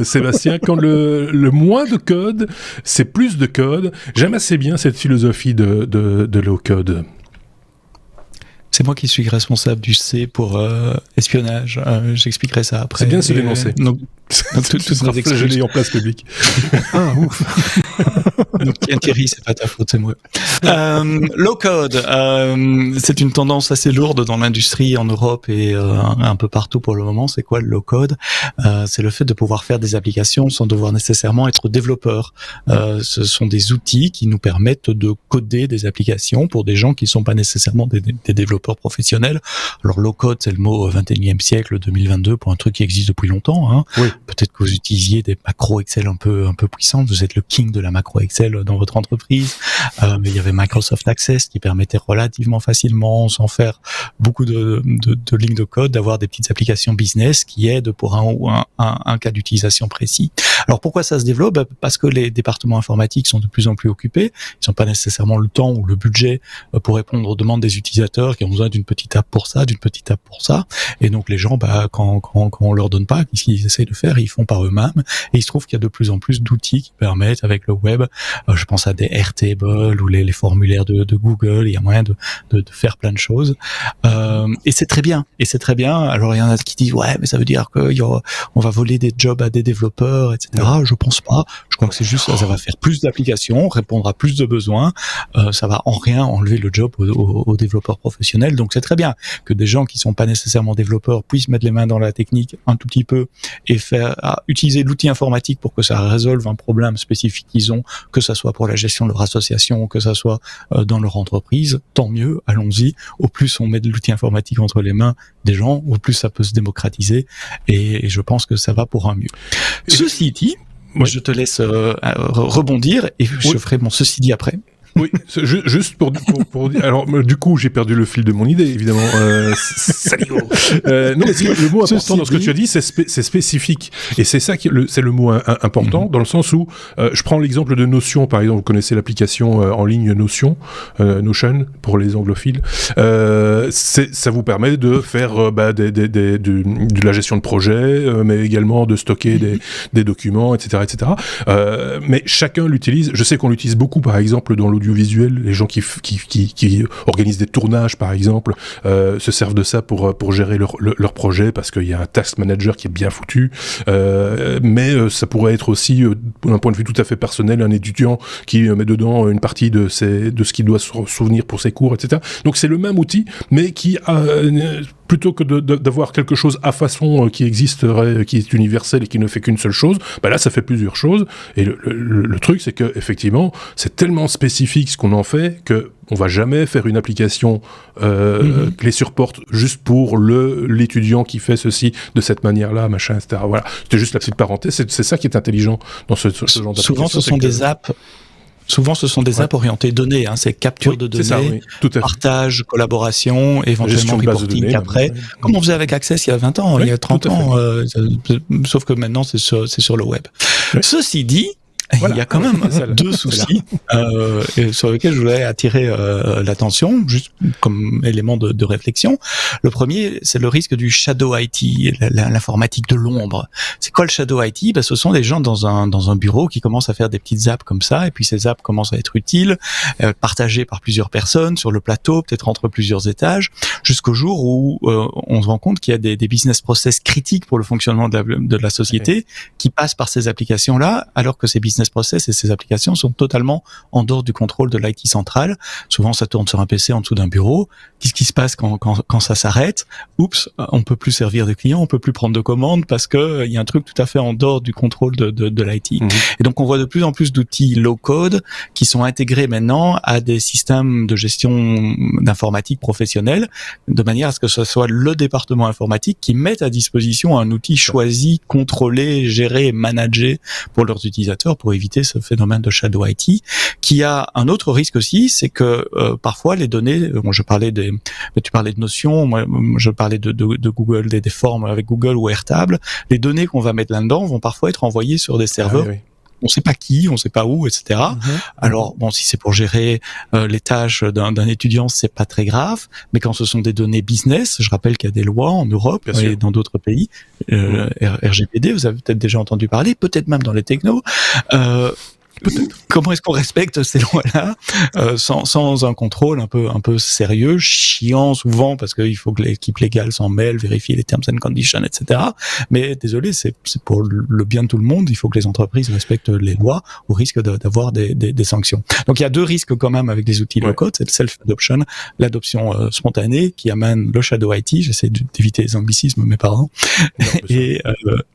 Sébastien, quand le moins de code, c'est plus de code. J'aime assez bien cette philosophie de low code. C'est moi qui suis responsable du C pour espionnage. J'expliquerai ça après. C'est bien de se dénoncer. Tout sera flagellé en place publique. Ah, ouf. Donc, Thierry, c'est pas ta faute, c'est moi. Low code, c'est une tendance assez lourde dans l'industrie en Europe et un peu partout pour le moment. C'est quoi le low code? C'est le fait de pouvoir faire des applications sans devoir nécessairement être développeur. Ce sont des outils qui nous permettent de coder des applications pour des gens qui sont pas nécessairement des développeurs professionnels. Alors low code, c'est le mot 21e siècle, 2022 pour un truc qui existe depuis longtemps, hein. Oui. Peut-être que vous utilisiez des macros Excel un peu puissantes. Vous êtes le king de la macro Excel dans votre entreprise. Mais il y avait Microsoft Access qui permettait relativement facilement, sans faire beaucoup de lignes de code, d'avoir des petites applications business qui aident pour un cas d'utilisation précis. Alors pourquoi ça se développe? Parce que les départements informatiques sont de plus en plus occupés. Ils n'ont pas nécessairement le temps ou le budget pour répondre aux demandes des utilisateurs qui ont besoin d'une petite app pour ça, d'une petite app pour ça. Et donc les gens, quand on leur donne pas, qu'est-ce qu'ils essayent de faire? Ils font par eux-mêmes. Et il se trouve qu'il y a de plus en plus d'outils qui permettent, avec le web, je pense à des Airtable ou les formulaires de Google, il y a moyen de faire plein de choses. Et c'est très bien. Alors il y en a qui disent ouais, mais ça veut dire on va voler des jobs à des développeurs, etc. Je pense pas. Je crois que c'est juste ça va faire plus d'applications, répondre à plus de besoins. Ça va en rien enlever le job aux développeurs professionnels. Donc c'est très bien que des gens qui sont pas nécessairement développeurs puissent mettre les mains dans la technique un tout petit peu et utiliser l'outil informatique pour que ça résolve un problème spécifique qu'ils ont, que ça soit pour la gestion de leur association, que ça soit dans leur entreprise. Tant mieux, allons-y. Au plus on met de l'outil informatique entre les mains des gens, au plus ça peut se démocratiser et je pense que ça va pour un mieux. Ceci dit, je te laisse rebondir et je ferai mon ceci dit après. Oui, juste pour dire. Alors, du coup, j'ai perdu le fil de mon idée, évidemment. Salaud. Non, mais le mot important dans ce que tu as dit, c'est spécifique. Et c'est ça c'est le mot important, dans le sens où, je prends l'exemple de Notion, par exemple. Vous connaissez l'application en ligne Notion, Notion, pour les anglophiles. Ça vous permet de faire de la gestion de projet, mais également de stocker des documents, etc., etc. Mais chacun l'utilise. Je sais qu'on l'utilise beaucoup, par exemple, dans l'audiovisuel, les gens qui organisent des tournages par exemple se servent de ça pour gérer leur projet parce qu'il y a un task manager qui est bien foutu, mais ça pourrait être aussi d'un point de vue tout à fait personnel un étudiant qui met dedans une partie de ce qu'il doit se souvenir pour ses cours, etc. Donc c'est le même outil mais qui plutôt que d'avoir quelque chose à façon qui existerait, qui est universel et qui ne fait qu'une seule chose, là ça fait plusieurs choses. Et le truc c'est que effectivement c'est tellement spécifique ce qu'on en fait que on va jamais faire une application clé sur porte juste pour l'étudiant qui fait ceci de cette manière-là, machin, etc. Voilà, c'était juste la petite parenthèse. C'est ça qui est intelligent dans ce genre d'application. Souvent, ce sont des apps. Souvent, ce sont des apps orientées données, c'est capture de données, ça, partage, collaboration, éventuellement reporting après. Comme on faisait avec Access il y a 20 ans, il y a 30 ans, sauf que maintenant, c'est sur le web. Oui. Ceci dit, il y a quand même deux soucis sur lesquels je voulais attirer l'attention, juste comme élément de réflexion. Le premier, c'est le risque du shadow IT, l'informatique de l'ombre. C'est quoi le shadow IT? Ce sont des gens dans un bureau qui commencent à faire des petites apps comme ça, et puis ces apps commencent à être utiles, partagées par plusieurs personnes sur le plateau, peut-être entre plusieurs étages, jusqu'au jour où on se rend compte qu'il y a des business process critiques pour le fonctionnement de la société qui passent par ces applications-là, alors que ces business process et ces applications sont totalement en dehors du contrôle de l'IT central. Souvent, ça tourne sur un PC en dessous d'un bureau. Qu'est-ce qui se passe quand ça s'arrête? Oups, on peut plus servir de clients, on peut plus prendre de commandes parce que il y a un truc tout à fait en dehors du contrôle de l'IT. Et donc, on voit de plus en plus d'outils low-code qui sont intégrés maintenant à des systèmes de gestion d'informatique professionnelle, de manière à ce que ce soit le département informatique qui mette à disposition un outil choisi, contrôlé, géré, managé pour leurs utilisateurs, pour éviter ce phénomène de shadow IT, qui a un autre risque aussi, c'est que parfois les données, tu parlais de Notion, moi je parlais de Google, des formes avec Google ou Airtable, les données qu'on va mettre là-dedans vont parfois être envoyées sur des serveurs. On sait pas qui, on sait pas où, etc. Alors si c'est pour gérer les tâches d'un étudiant, c'est pas très grave, mais quand ce sont des données business, je rappelle qu'il y a des lois en Europe et dans d'autres pays, RGPD, vous avez peut-être déjà entendu parler, peut-être même dans les technos. Comment est-ce qu'on respecte ces lois-là sans un contrôle un peu sérieux, chiant souvent parce qu'il faut que l'équipe légale s'en mêle, vérifie les terms and conditions, etc. Mais désolé, c'est pour le bien de tout le monde. Il faut que les entreprises respectent les lois au risque d'avoir des sanctions. Donc il y a deux risques quand même avec les outils low-code, c'est le self-adoption, l'adoption spontanée qui amène le shadow IT. J'essaie d'éviter les anglicismes, mes parents, et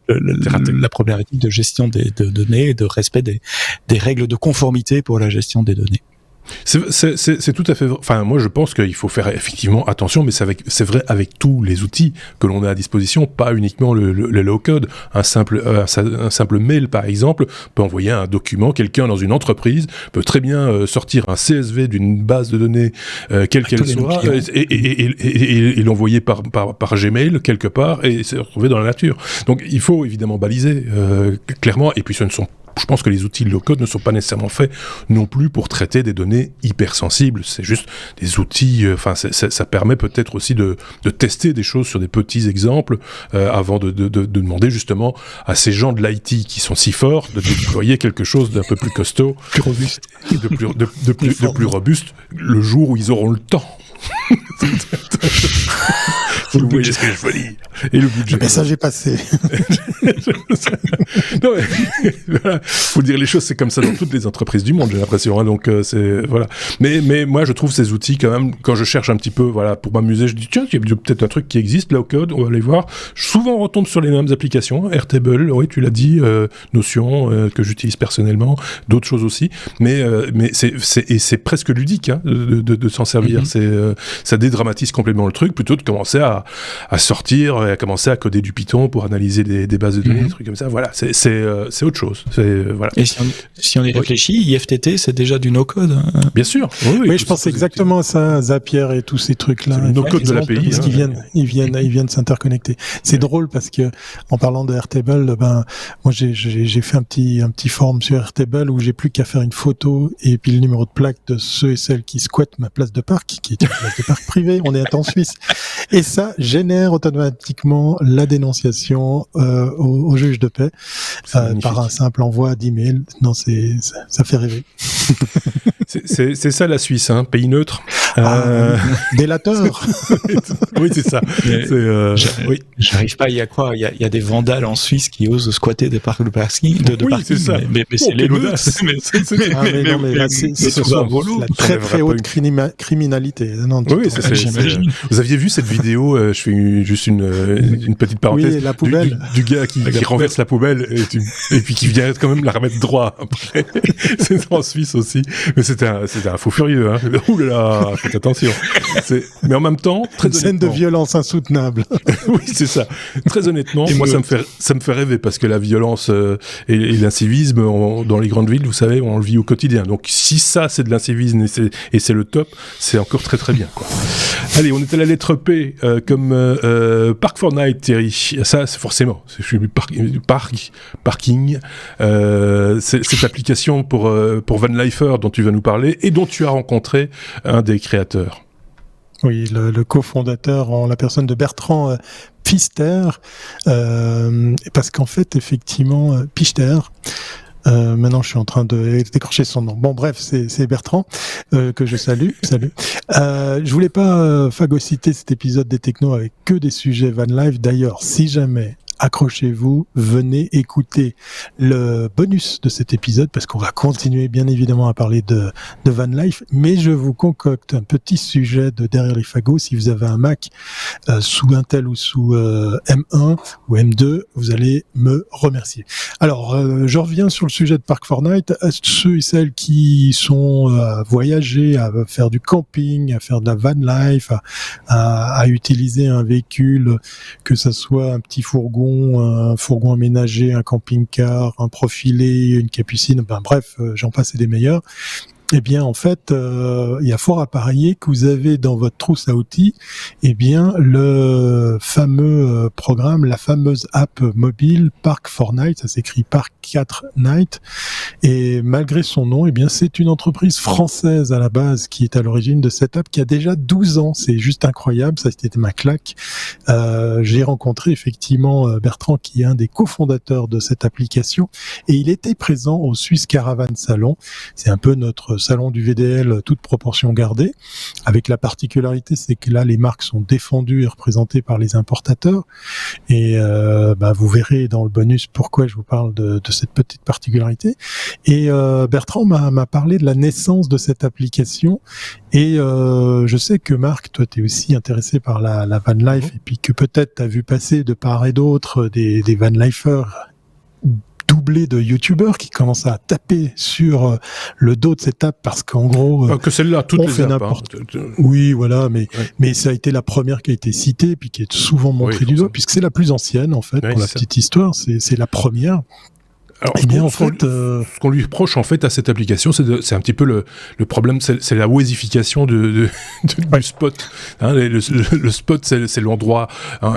la problématique de gestion de données et de respect des règles de conformité pour la gestion des données. C'est tout à fait. Enfin, moi, je pense qu'il faut faire effectivement attention, mais c'est vrai avec tous les outils que l'on a à disposition, pas uniquement le low-code. Un simple mail, par exemple, peut envoyer un document. Quelqu'un dans une entreprise peut très bien sortir un CSV d'une base de données, quelle qu'elle soit, et l'envoyer par Gmail quelque part et se retrouver dans la nature. Donc, il faut évidemment baliser clairement. Et puis, je pense que les outils low-code ne sont pas nécessairement faits non plus pour traiter des données hypersensibles. C'est juste des outils. Ça permet peut-être aussi de tester des choses sur des petits exemples avant de demander justement à ces gens de l'IT qui sont si forts de déployer quelque chose d'un peu plus costaud, plus robuste, de plus robuste le jour où ils auront le temps. Vous voyez ce que je veux dire. Et le budget. Le message est passé. Non, mais, voilà. Faut dire les choses, c'est comme ça dans toutes les entreprises du monde, j'ai l'impression. Hein, donc c'est voilà. Mais moi, je trouve ces outils quand même. Quand je cherche un petit peu, voilà, pour m'amuser, je dis tiens, il y a peut-être un truc qui existe, low code, on va aller voir. Souvent, on retombe sur les mêmes applications, Airtable, oui, tu l'as dit, Notion que j'utilise personnellement, d'autres choses aussi. Mais c'est presque ludique hein, de s'en servir. Ça dédramatise complètement le truc plutôt de commencer à sortir et à commencer à coder du Python pour analyser des bases de données, des trucs comme ça. Voilà, c'est autre chose. Voilà. Et si on y réfléchit, IFTT, c'est déjà du no-code. Hein. Bien sûr. Oui, je pense exactement à ça, Zapier et tous ces trucs-là. C'est le no-code de l'API. Parce qu'ils viennent s'interconnecter. C'est drôle parce que en parlant de Airtable, moi j'ai fait un petit forum sur Airtable où j'ai plus qu'à faire une photo et puis le numéro de plaque de ceux et celles qui squattent ma place de parc, qui est une place de parc privée. On est en Suisse. Et ça génère automatiquement la dénonciation au juge de paix par un simple envoi d'email. Non, ça fait rêver. C'est ça la Suisse, hein, pays neutre. Délateur. Oui, c'est ça. Oui. J'arrive pas. Il y a quoi ? Il y a des vandales en Suisse qui osent squatter des parcs de parking. Oui, c'est ça. Mais c'est l'audace. C'est la très très haute criminalité. Non, oui, vous aviez vu cette vidéo, je fais juste une petite parenthèse, oui, la poubelle. Du gars qui renverse la poubelle et puis qui vient quand même la remettre droit après. C'est en Suisse aussi, mais c'était un fou furieux. Hein. Ouh là là, faites attention. Mais en même temps, très honnêtement, scène de violence insoutenable. Oui, c'est ça. Très honnêtement, moi ça me fait rêver parce que la violence et l'incivisme dans les grandes villes, vous savez, on le vit au quotidien. Donc si ça c'est de l'incivisme et c'est le top, c'est encore très très bien quoi. Allez, on est à la lettre P comme Park Fortnite, Thierry. Ça, c'est forcément. Je suis parking. C'est cette application pour VanLifer dont tu vas nous parler et dont tu as rencontré un des créateurs. Oui, le cofondateur en la personne de Bertrand Pfister, parce qu'en fait, effectivement, Pfister. Maintenant, je suis en train de décrocher son nom. Bon, bref, c'est Bertrand que je salue. Je voulais pas phagocyter cet épisode des technos avec que des sujets van life. D'ailleurs, si jamais accrochez-vous, venez écouter le bonus de cet épisode parce qu'on va continuer bien évidemment à parler de van life, mais je vous concocte un petit sujet de derrière les fagots. Si vous avez un Mac sous Intel ou sous M1 ou M2, vous allez me remercier. Alors, je reviens sur le sujet de Park Fortnite. Ceux et celles qui sont à voyager, à faire du camping, à faire de la van life, à utiliser un véhicule, que ça soit un petit fourgon, un fourgon aménagé, un camping-car, un profilé, une capucine, bref, j'en passe et des meilleurs. eh bien en fait, il y a fort à parier que vous avez dans votre trousse à outils, eh bien le fameux programme, la fameuse app mobile Park4Night, ça s'écrit Park 4 Night, et malgré son nom, eh bien c'est une entreprise française à la base qui est à l'origine de cette app qui a déjà 12 ans. C'est juste incroyable, ça c'était ma claque. J'ai rencontré effectivement Bertrand qui est un des cofondateurs de cette application et il était présent au Swiss Caravan Salon. C'est un peu notre salon du VDL, toute proportion gardée, avec la particularité c'est que là les marques sont défendues et représentées par les importateurs et vous verrez dans le bonus pourquoi je vous parle de cette petite particularité. Et Bertrand m'a parlé de la naissance de cette application et je sais que Marc, toi tu es aussi intéressé par la van life et puis que peut-être tu as vu passer de part et d'autre des van lifers doublé de youtubeurs qui commencent à taper sur le dos de cette app parce qu'en gros que celle-là toutes on les fait apps, n'importe oui voilà mais ça a été la première qui a été citée puis qui est souvent montrée du doigt puisque c'est la plus ancienne en fait pour la petite histoire c'est la première. Alors, ce qu'on lui reproche en fait à cette application, c'est un petit peu le problème, c'est la wesification du spot. Hein, le spot, c'est l'endroit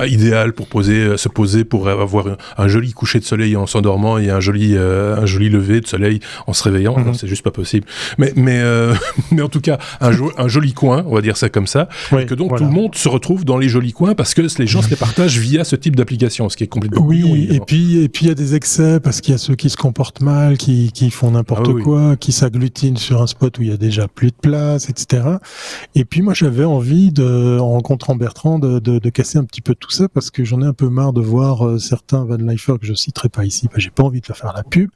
idéal pour se poser, pour avoir un joli coucher de soleil en s'endormant et un joli lever de soleil en se réveillant. Non, c'est juste pas possible. Mais en tout cas, un joli coin, on va dire ça comme ça, et que donc tout le monde se retrouve dans les jolis coins parce que les gens se les partagent via ce type d'application, ce qui est complètement brouillon, et puis il y a des excès parce qu'il y a ceux qui se comportent mal, qui font n'importe quoi, qui s'agglutinent sur un spot où il y a déjà plus de place, etc. Et puis moi j'avais envie en rencontrant Bertrand de casser un petit peu tout ça parce que j'en ai un peu marre de voir certains van lifers que je citerai pas ici, j'ai pas envie de leur faire la pub,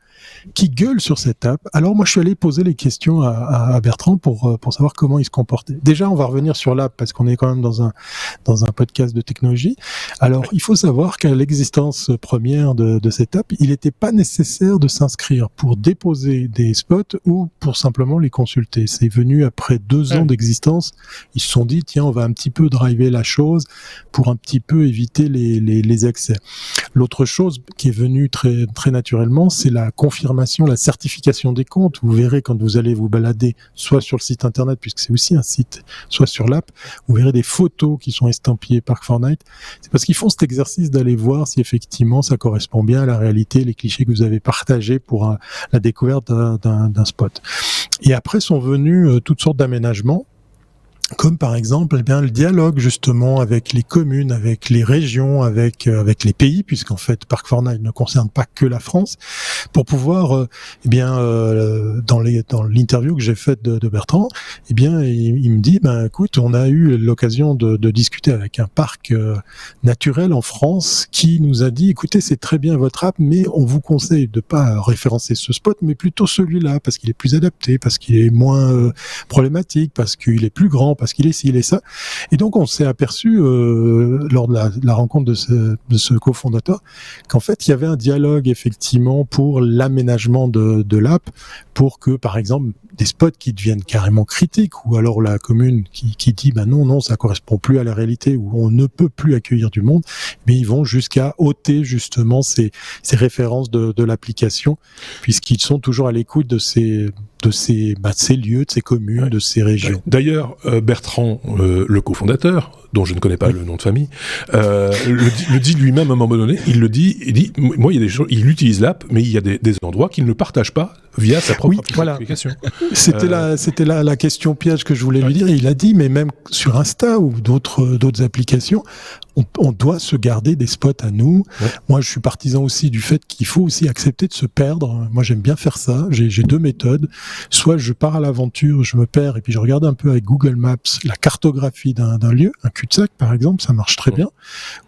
qui gueulent sur cette app. Alors moi je suis allé poser les questions à Bertrand pour savoir comment il se comportait. Déjà on va revenir sur l'app parce qu'on est quand même dans un podcast de technologie. Alors il faut savoir qu'à l'existence première de cette app, il n'était pas nécessaire de s'inscrire pour déposer des spots ou pour simplement les consulter. C'est venu après 2 ans d'existence. Ils se sont dit tiens on va un petit peu driver la chose pour un petit peu éviter les accès. L'autre chose qui est venue très très naturellement, c'est la confirmation, la certification des comptes. Vous verrez quand vous allez vous balader, soit sur le site internet, puisque c'est aussi un site, soit sur l'app, vous verrez des photos qui sont estampillées Park4Night. C'est parce qu'ils font cet exercice d'aller voir si effectivement ça correspond bien à la réalité, les clichés que vous avez partagés pour la découverte d'un spot. Et après sont venus toutes sortes d'aménagements, comme par exemple le dialogue justement avec les communes, avec les régions, avec les pays, puisqu'en fait Park4Night ne concerne pas que la France, pour pouvoir dans l'interview que j'ai faite de Bertrand, il me dit écoute, on a eu l'occasion de discuter avec un parc naturel en France qui nous a dit écoutez, c'est très bien votre app, mais on vous conseille de pas référencer ce spot, mais plutôt celui-là parce qu'il est plus adapté, parce qu'il est moins problématique, parce qu'il est plus grand, parce qu'il est ci, il est ça. Et donc, on s'est aperçu, lors de la rencontre de ce cofondateur, qu'en fait, il y avait un dialogue, effectivement, pour l'aménagement de l'app, pour que, par exemple, des spots qui deviennent carrément critiques, ou alors la commune qui dit, non, ça correspond plus à la réalité, où on ne peut plus accueillir du monde, mais ils vont jusqu'à ôter, justement, ces références de l'application, puisqu'ils sont toujours à l'écoute de ces lieux, de ces communes, de ces régions. D'ailleurs, Bertrand, le cofondateur, dont je ne connais pas le nom de famille, le dit lui-même à un moment donné. Il dit, moi, il y a des choses, il utilise l'app, mais il y a des endroits qu'il ne partage pas via sa propre application. C'était la question piège que je voulais lui dire. Et il a dit, mais même sur Insta ou d'autres applications, on doit se garder des spots à nous. Ouais. Moi, je suis partisan aussi du fait qu'il faut aussi accepter de se perdre. Moi, j'aime bien faire ça. J'ai 2 méthodes. Soit je pars à l'aventure, je me perds, et puis je regarde un peu avec Google Maps la cartographie d'un lieu, un cul-de-sac par exemple, ça marche très bien.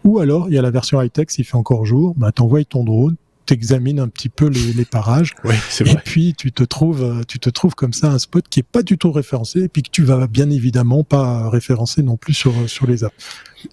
Ou alors, il y a la version high-tech, s'il fait encore jour, t'envoies ton drone, t'examines un petit peu les parages, c'est vrai. Et puis tu te trouves comme ça un spot qui est pas du tout référencé, et puis que tu vas bien évidemment pas référencer non plus sur les apps.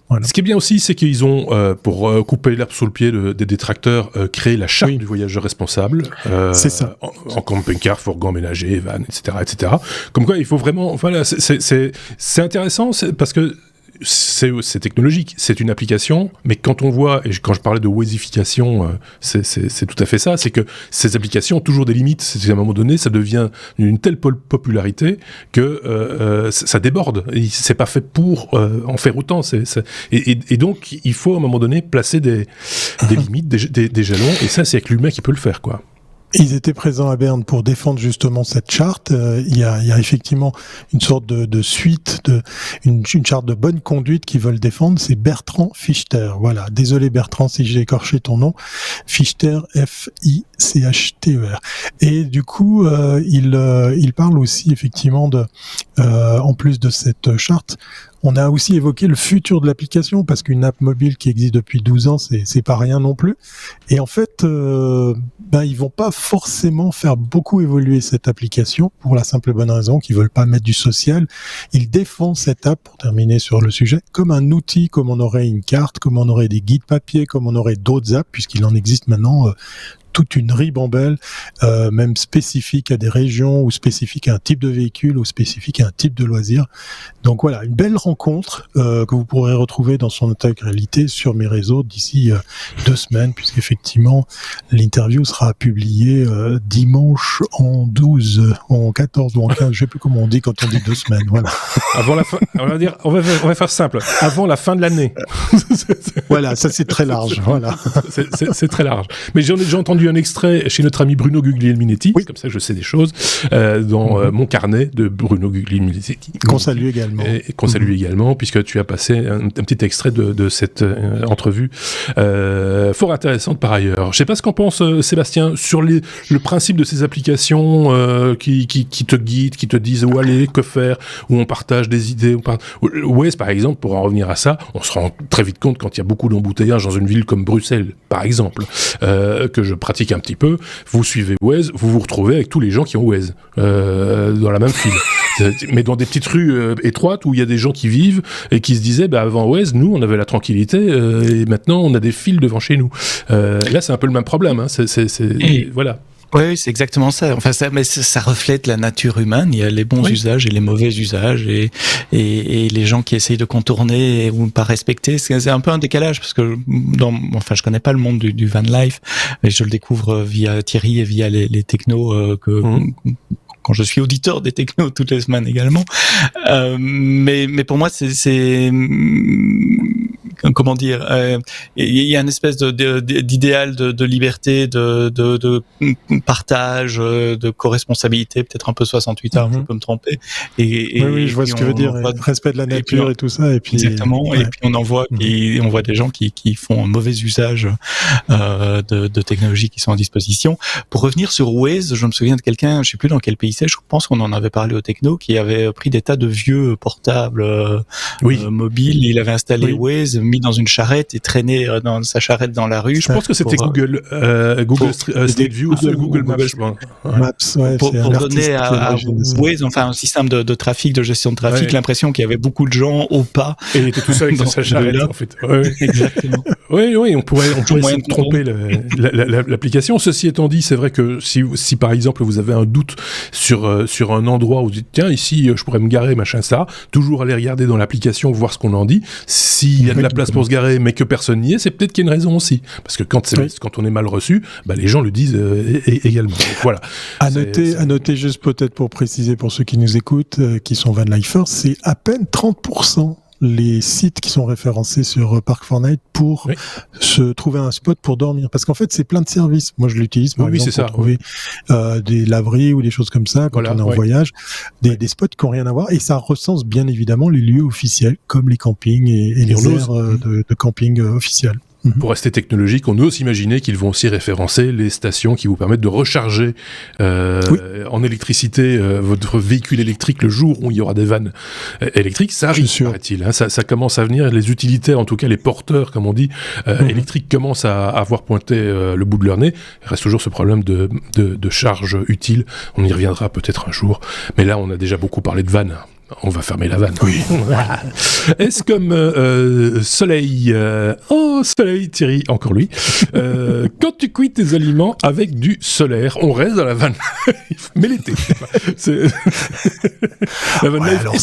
Voilà. Ce qui est bien aussi, c'est qu'ils ont, pour couper l'herbe sous le pied des détracteurs, créé la charte du voyageur responsable. C'est ça. En camping-car, fourgon ménager, van, etc., etc. Comme quoi, il faut vraiment, voilà, c'est intéressant, parce que c'est technologique, c'est une application, mais quand on voit, et quand je parlais de Wazification, c'est tout à fait ça, c'est que ces applications ont toujours des limites. C'est qu'à un moment donné, ça devient une telle popularité que ça déborde. C'est pas fait pour en faire autant. Et donc, il faut à un moment donné placer des limites, des jalons, et ça, c'est avec l'humain qui peut le faire, quoi. Ils étaient présents à Berne pour défendre justement cette charte. Il y a effectivement une sorte de suite, une charte de bonne conduite qu'ils veulent défendre. C'est Bertrand Fichter. Voilà. Désolé Bertrand si j'ai écorché ton nom. Fichter, F-I-C-H-T-E-R. Et du coup, il parle aussi effectivement en plus de cette charte, on a aussi évoqué le futur de l'application, parce qu'une app mobile qui existe depuis 12 ans, c'est pas rien non plus. Et en fait, ils vont pas forcément faire beaucoup évoluer cette application, pour la simple et bonne raison qu'ils veulent pas mettre du social. Ils défendent cette app, pour terminer sur le sujet, comme un outil, comme on aurait une carte, comme on aurait des guides papier, comme on aurait d'autres apps, puisqu'il en existe maintenant toute une ribambelle, même spécifique à des régions, ou spécifique à un type de véhicule, ou spécifique à un type de loisir. Donc voilà, une belle rencontre que vous pourrez retrouver dans son intégralité sur mes réseaux d'ici 2 semaines, puisqu'effectivement, l'interview sera publiée dimanche en 12, en 14 ou en 15, je sais plus comment on dit quand on dit 2 semaines, voilà. Avant la fin, on va faire simple, avant la fin de l'année. Voilà, ça c'est très large, voilà. C'est très large. Mais j'en ai déjà entendu un extrait chez notre ami Bruno Guglielminetti, oui. Comme ça je sais des choses, dans mon carnet de Bruno Guglielminetti. Qu'on salue également. Et qu'on salue également, puisque tu as passé un petit extrait de cette entrevue fort intéressante par ailleurs. Je ne sais pas ce qu'en pense Sébastien sur le principe de ces applications qui te guident, qui te disent où aller, que faire, où on partage des idées. Waze, par exemple, pour en revenir à ça, on se rend très vite compte quand il y a beaucoup d'embouteillages dans une ville comme Bruxelles, par exemple, que je pratique un petit peu, vous suivez Waze, vous vous retrouvez avec tous les gens qui ont Waze dans la même file. Mais dans des petites rues étroites où il y a des gens qui vivent et qui se disaient avant Waze, nous on avait la tranquillité et maintenant on a des files devant chez nous. Là c'est un peu le même problème, hein. Voilà. Oui, c'est exactement ça. Enfin, ça reflète la nature humaine. Il y a les bons usages et les mauvais usages, et les gens qui essayent de contourner ou pas respecter. C'est un peu un décalage, parce que je connais pas le monde du van life, mais je le découvre via Thierry et via les technos quand je suis auditeur des technos toutes les semaines également. Mais pour moi, c'est comment dire, il y a une espèce d'idéal de liberté, de partage, de co-responsabilité, peut-être un peu 68 heures, je peux me tromper. Oui, je vois ce que tu veux dire, respect de la nature et tout ça. Et puis, exactement, et puis on voit des gens qui font un mauvais usage de technologies qui sont à disposition. Pour revenir sur Waze, je me souviens de quelqu'un, je sais plus dans quel pays c'est, je pense qu'on en avait parlé au techno, qui avait pris des tas de vieux portables mobiles, il avait installé Waze, mis dans une charrette et traîné dans sa charrette dans la rue. Je pense que c'était Google Street View, Google Maps. Pour donner à Waze, enfin un système de trafic, de gestion de trafic, l'impression qu'il y avait beaucoup de gens au pas. Et il était tout seul avec sa charrette, en fait. Exactement. Oui, on pourrait essayer de tromper l'application. Ceci étant dit, c'est vrai que si par exemple vous avez un doute sur un endroit où vous dites tiens, ici je pourrais me garer, machin, ça, toujours aller regarder dans l'application, voir ce qu'on en dit. S'il y a de la place pour se garer, mais que personne n'y est, c'est peut-être qu'il y a une raison aussi. Parce que quand on est mal reçu, les gens le disent également. Donc, voilà. À noter juste peut-être pour préciser pour ceux qui nous écoutent, qui sont van lifers, c'est à peine 30%. Les sites qui sont référencés sur Park4Night pour se trouver un spot pour dormir. Parce qu'en fait, c'est plein de services. Moi, je l'utilise par exemple pour trouver des laveries ou des choses comme ça quand on est en voyage. Des spots qui n'ont rien à voir. Et ça recense bien évidemment les lieux officiels, comme les campings et les aires de camping officiels. Pour rester technologique, on ose imaginer qu'ils vont aussi référencer les stations qui vous permettent de recharger en électricité votre véhicule électrique le jour où il y aura des vannes électriques. Ça arrive, paraît-il. Hein. Ça commence à venir. Les utilitaires, en tout cas les porteurs, comme on dit, électriques, commencent à avoir pointé le bout de leur nez. Il reste toujours ce problème de charge utile. On y reviendra peut-être un jour. Mais là, on a déjà beaucoup parlé de vannes. On va fermer la vanne. Oui. Est-ce comme Soleil Soleil, Thierry, encore lui. Quand tu cuis tes aliments avec du solaire, on reste dans la vanne. Mais l'été. La vanne alors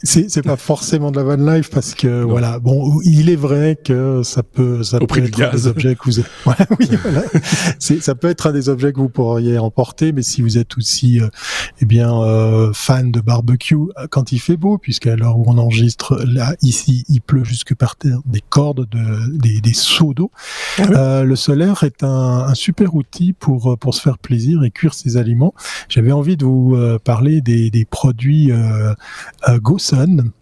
c'est pas forcément de la van life parce que voilà, bon, il est vrai que ça peut être un des objets que vous voilà, oui, voilà. Ça peut être un des objets que vous pourriez emporter, mais si vous êtes aussi fan de barbecue quand il fait beau, puisqu'à l'heure où on enregistre là ici il pleut jusque par terre des cordes des seaux d'eau. Le solaire est un super outil pour se faire plaisir et cuire ses aliments. J'avais envie de vous parler des produits GoSun.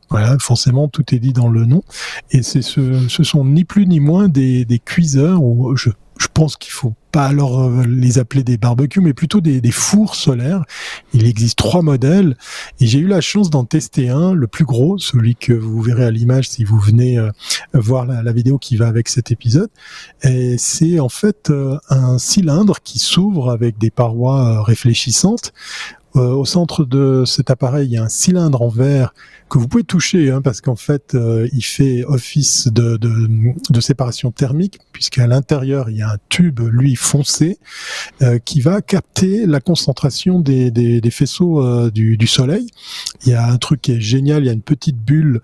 Voilà, forcément, tout est dit dans le nom. Et ce sont ni plus ni moins des cuiseurs, ou je pense qu'il faut pas alors les appeler des barbecues, mais plutôt des fours solaires. Il existe 3 modèles, et j'ai eu la chance d'en tester un, le plus gros, celui que vous verrez à l'image si vous venez voir la vidéo qui va avec cet épisode. Et c'est en fait un cylindre qui s'ouvre avec des parois réfléchissantes. Au centre de cet appareil, il y a un cylindre en verre que vous pouvez toucher, parce qu'en fait, il fait office de séparation thermique, puisqu'à l'intérieur, il y a un tube, lui, foncé, qui va capter la concentration des faisceaux du soleil. Il y a un truc qui est génial, il y a une petite bulle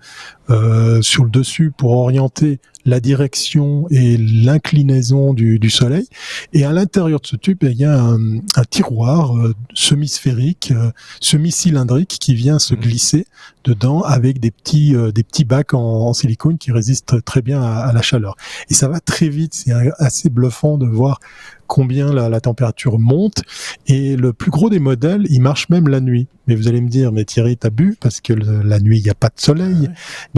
sur le dessus pour orienter la direction et l'inclinaison du soleil. Et à l'intérieur de ce tube, il y a un tiroir semi-sphérique, semi-cylindrique qui vient se glisser dedans avec des petits bacs en silicone qui résistent très bien à la chaleur. Et ça va très vite, c'est assez bluffant de voir combien la température monte. Et le plus gros des modèles, il marche même la nuit. Mais vous allez me dire, mais Thierry, t'as bu parce que la nuit, il n'y a pas de soleil.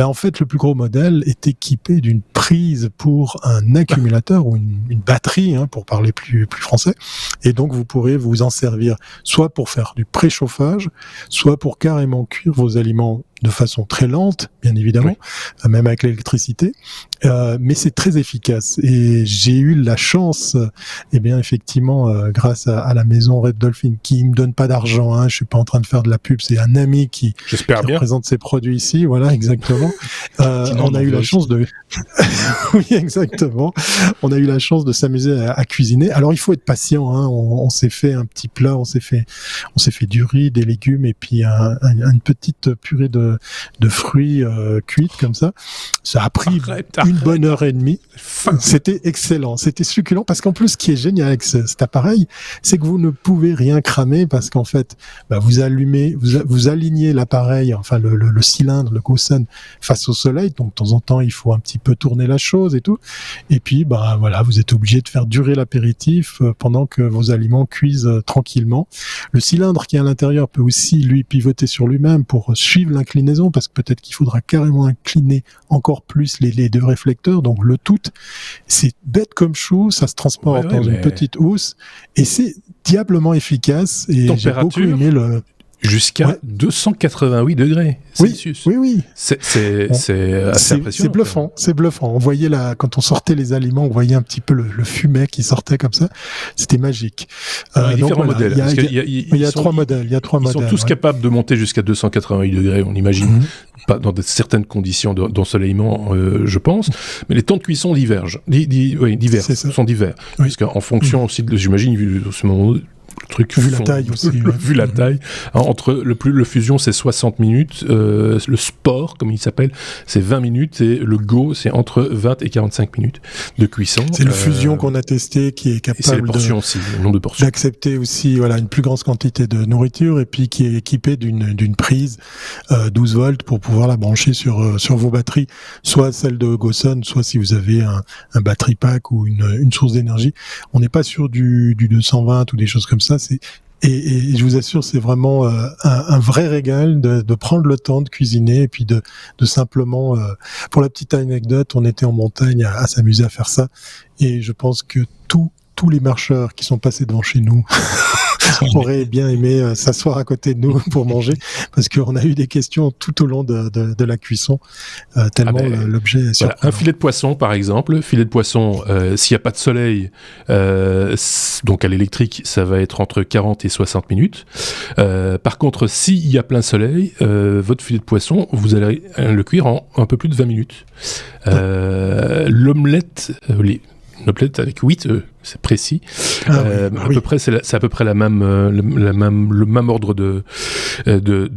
En fait, le plus gros modèle est équipé d'une prise pour un accumulateur ou une batterie, pour parler plus français. Et donc, vous pourrez vous en servir soit pour faire du préchauffage, soit pour carrément cuire vos aliments de façon très lente, bien évidemment, même avec l'électricité, mais c'est très efficace. Et j'ai eu la chance, effectivement, grâce à la maison Red Dolphin, qui me donne pas d'argent, je suis pas en train de faire de la pub, c'est un ami qui représente ses produits ici, voilà, exactement. On a eu la chance de, oui, exactement. On a eu la chance de s'amuser à cuisiner. Alors il faut être patient, on s'est fait un petit plat, on s'est fait du riz, des légumes et puis une petite purée de fruits cuites comme ça. Ça a pris une bonne heure et demie. C'était excellent, c'était succulent parce qu'en plus, ce qui est génial avec cet appareil, c'est que vous ne pouvez rien cramer parce qu'en fait, vous alignez l'appareil, enfin le cylindre, le GoSun face au soleil. Donc de temps en temps, il faut un petit peu tourner la chose et tout. Et puis, voilà, vous êtes obligé de faire durer l'apéritif pendant que vos aliments cuisent tranquillement. Le cylindre qui est à l'intérieur peut aussi lui pivoter sur lui-même pour suivre l'inclinaison, parce que peut-être qu'il faudra carrément incliner encore plus les deux réflecteurs. Donc le tout, c'est bête comme chou, ça se transporte dans une petite housse et c'est diablement efficace. Et j'ai beaucoup aimé jusqu'à 288 degrés Celsius. Oui. C'est assez impressionnant. C'est bluffant. On voyait quand on sortait les aliments, on voyait un petit peu le fumet qui sortait comme ça. C'était magique. Il y a différents modèles. Il y a 3 modèles. Ils sont tous capables de monter jusqu'à 288 degrés, on imagine. Pas dans certaines conditions d'ensoleillement, je pense. Mais les temps de cuisson divergent. Sont divers. Parce qu'en fonction aussi, j'imagine, vu ce moment le truc vu la taille aussi. Vu la taille. Alors, entre le fusion, c'est 60 minutes. Le sport, comme il s'appelle, c'est 20 minutes. Et le go, c'est entre 20 et 45 minutes de cuisson. C'est le fusion qu'on a testé qui est capable le nombre de portions. D'accepter aussi une plus grande quantité de nourriture et puis qui est équipé d'une prise 12 volts pour pouvoir la brancher sur vos batteries, soit celle de GoSun, soit si vous avez un battery pack ou une source d'énergie. On n'est pas sur du 220 ou des choses comme ça. Et je vous assure, c'est vraiment un vrai régal de prendre le temps de cuisiner et puis de simplement, pour la petite anecdote, on était en montagne à s'amuser à faire ça. Et je pense que tous les marcheurs qui sont passés devant chez nous auraient bien aimé s'asseoir à côté de nous pour manger, parce qu'on a eu des questions tout au long de la cuisson, tellement l'objet est surprenant. Un filet de poisson, par exemple. Filet de poisson, s'il n'y a pas de soleil, donc à l'électrique, ça va être entre 40 et 60 minutes. Par contre, s'il y a plein soleil, votre filet de poisson, vous allez le cuire en un peu plus de 20 minutes. L'omelette, une omelette avec 8 œufs, c'est précis. À peu près, c'est à peu près le même ordre de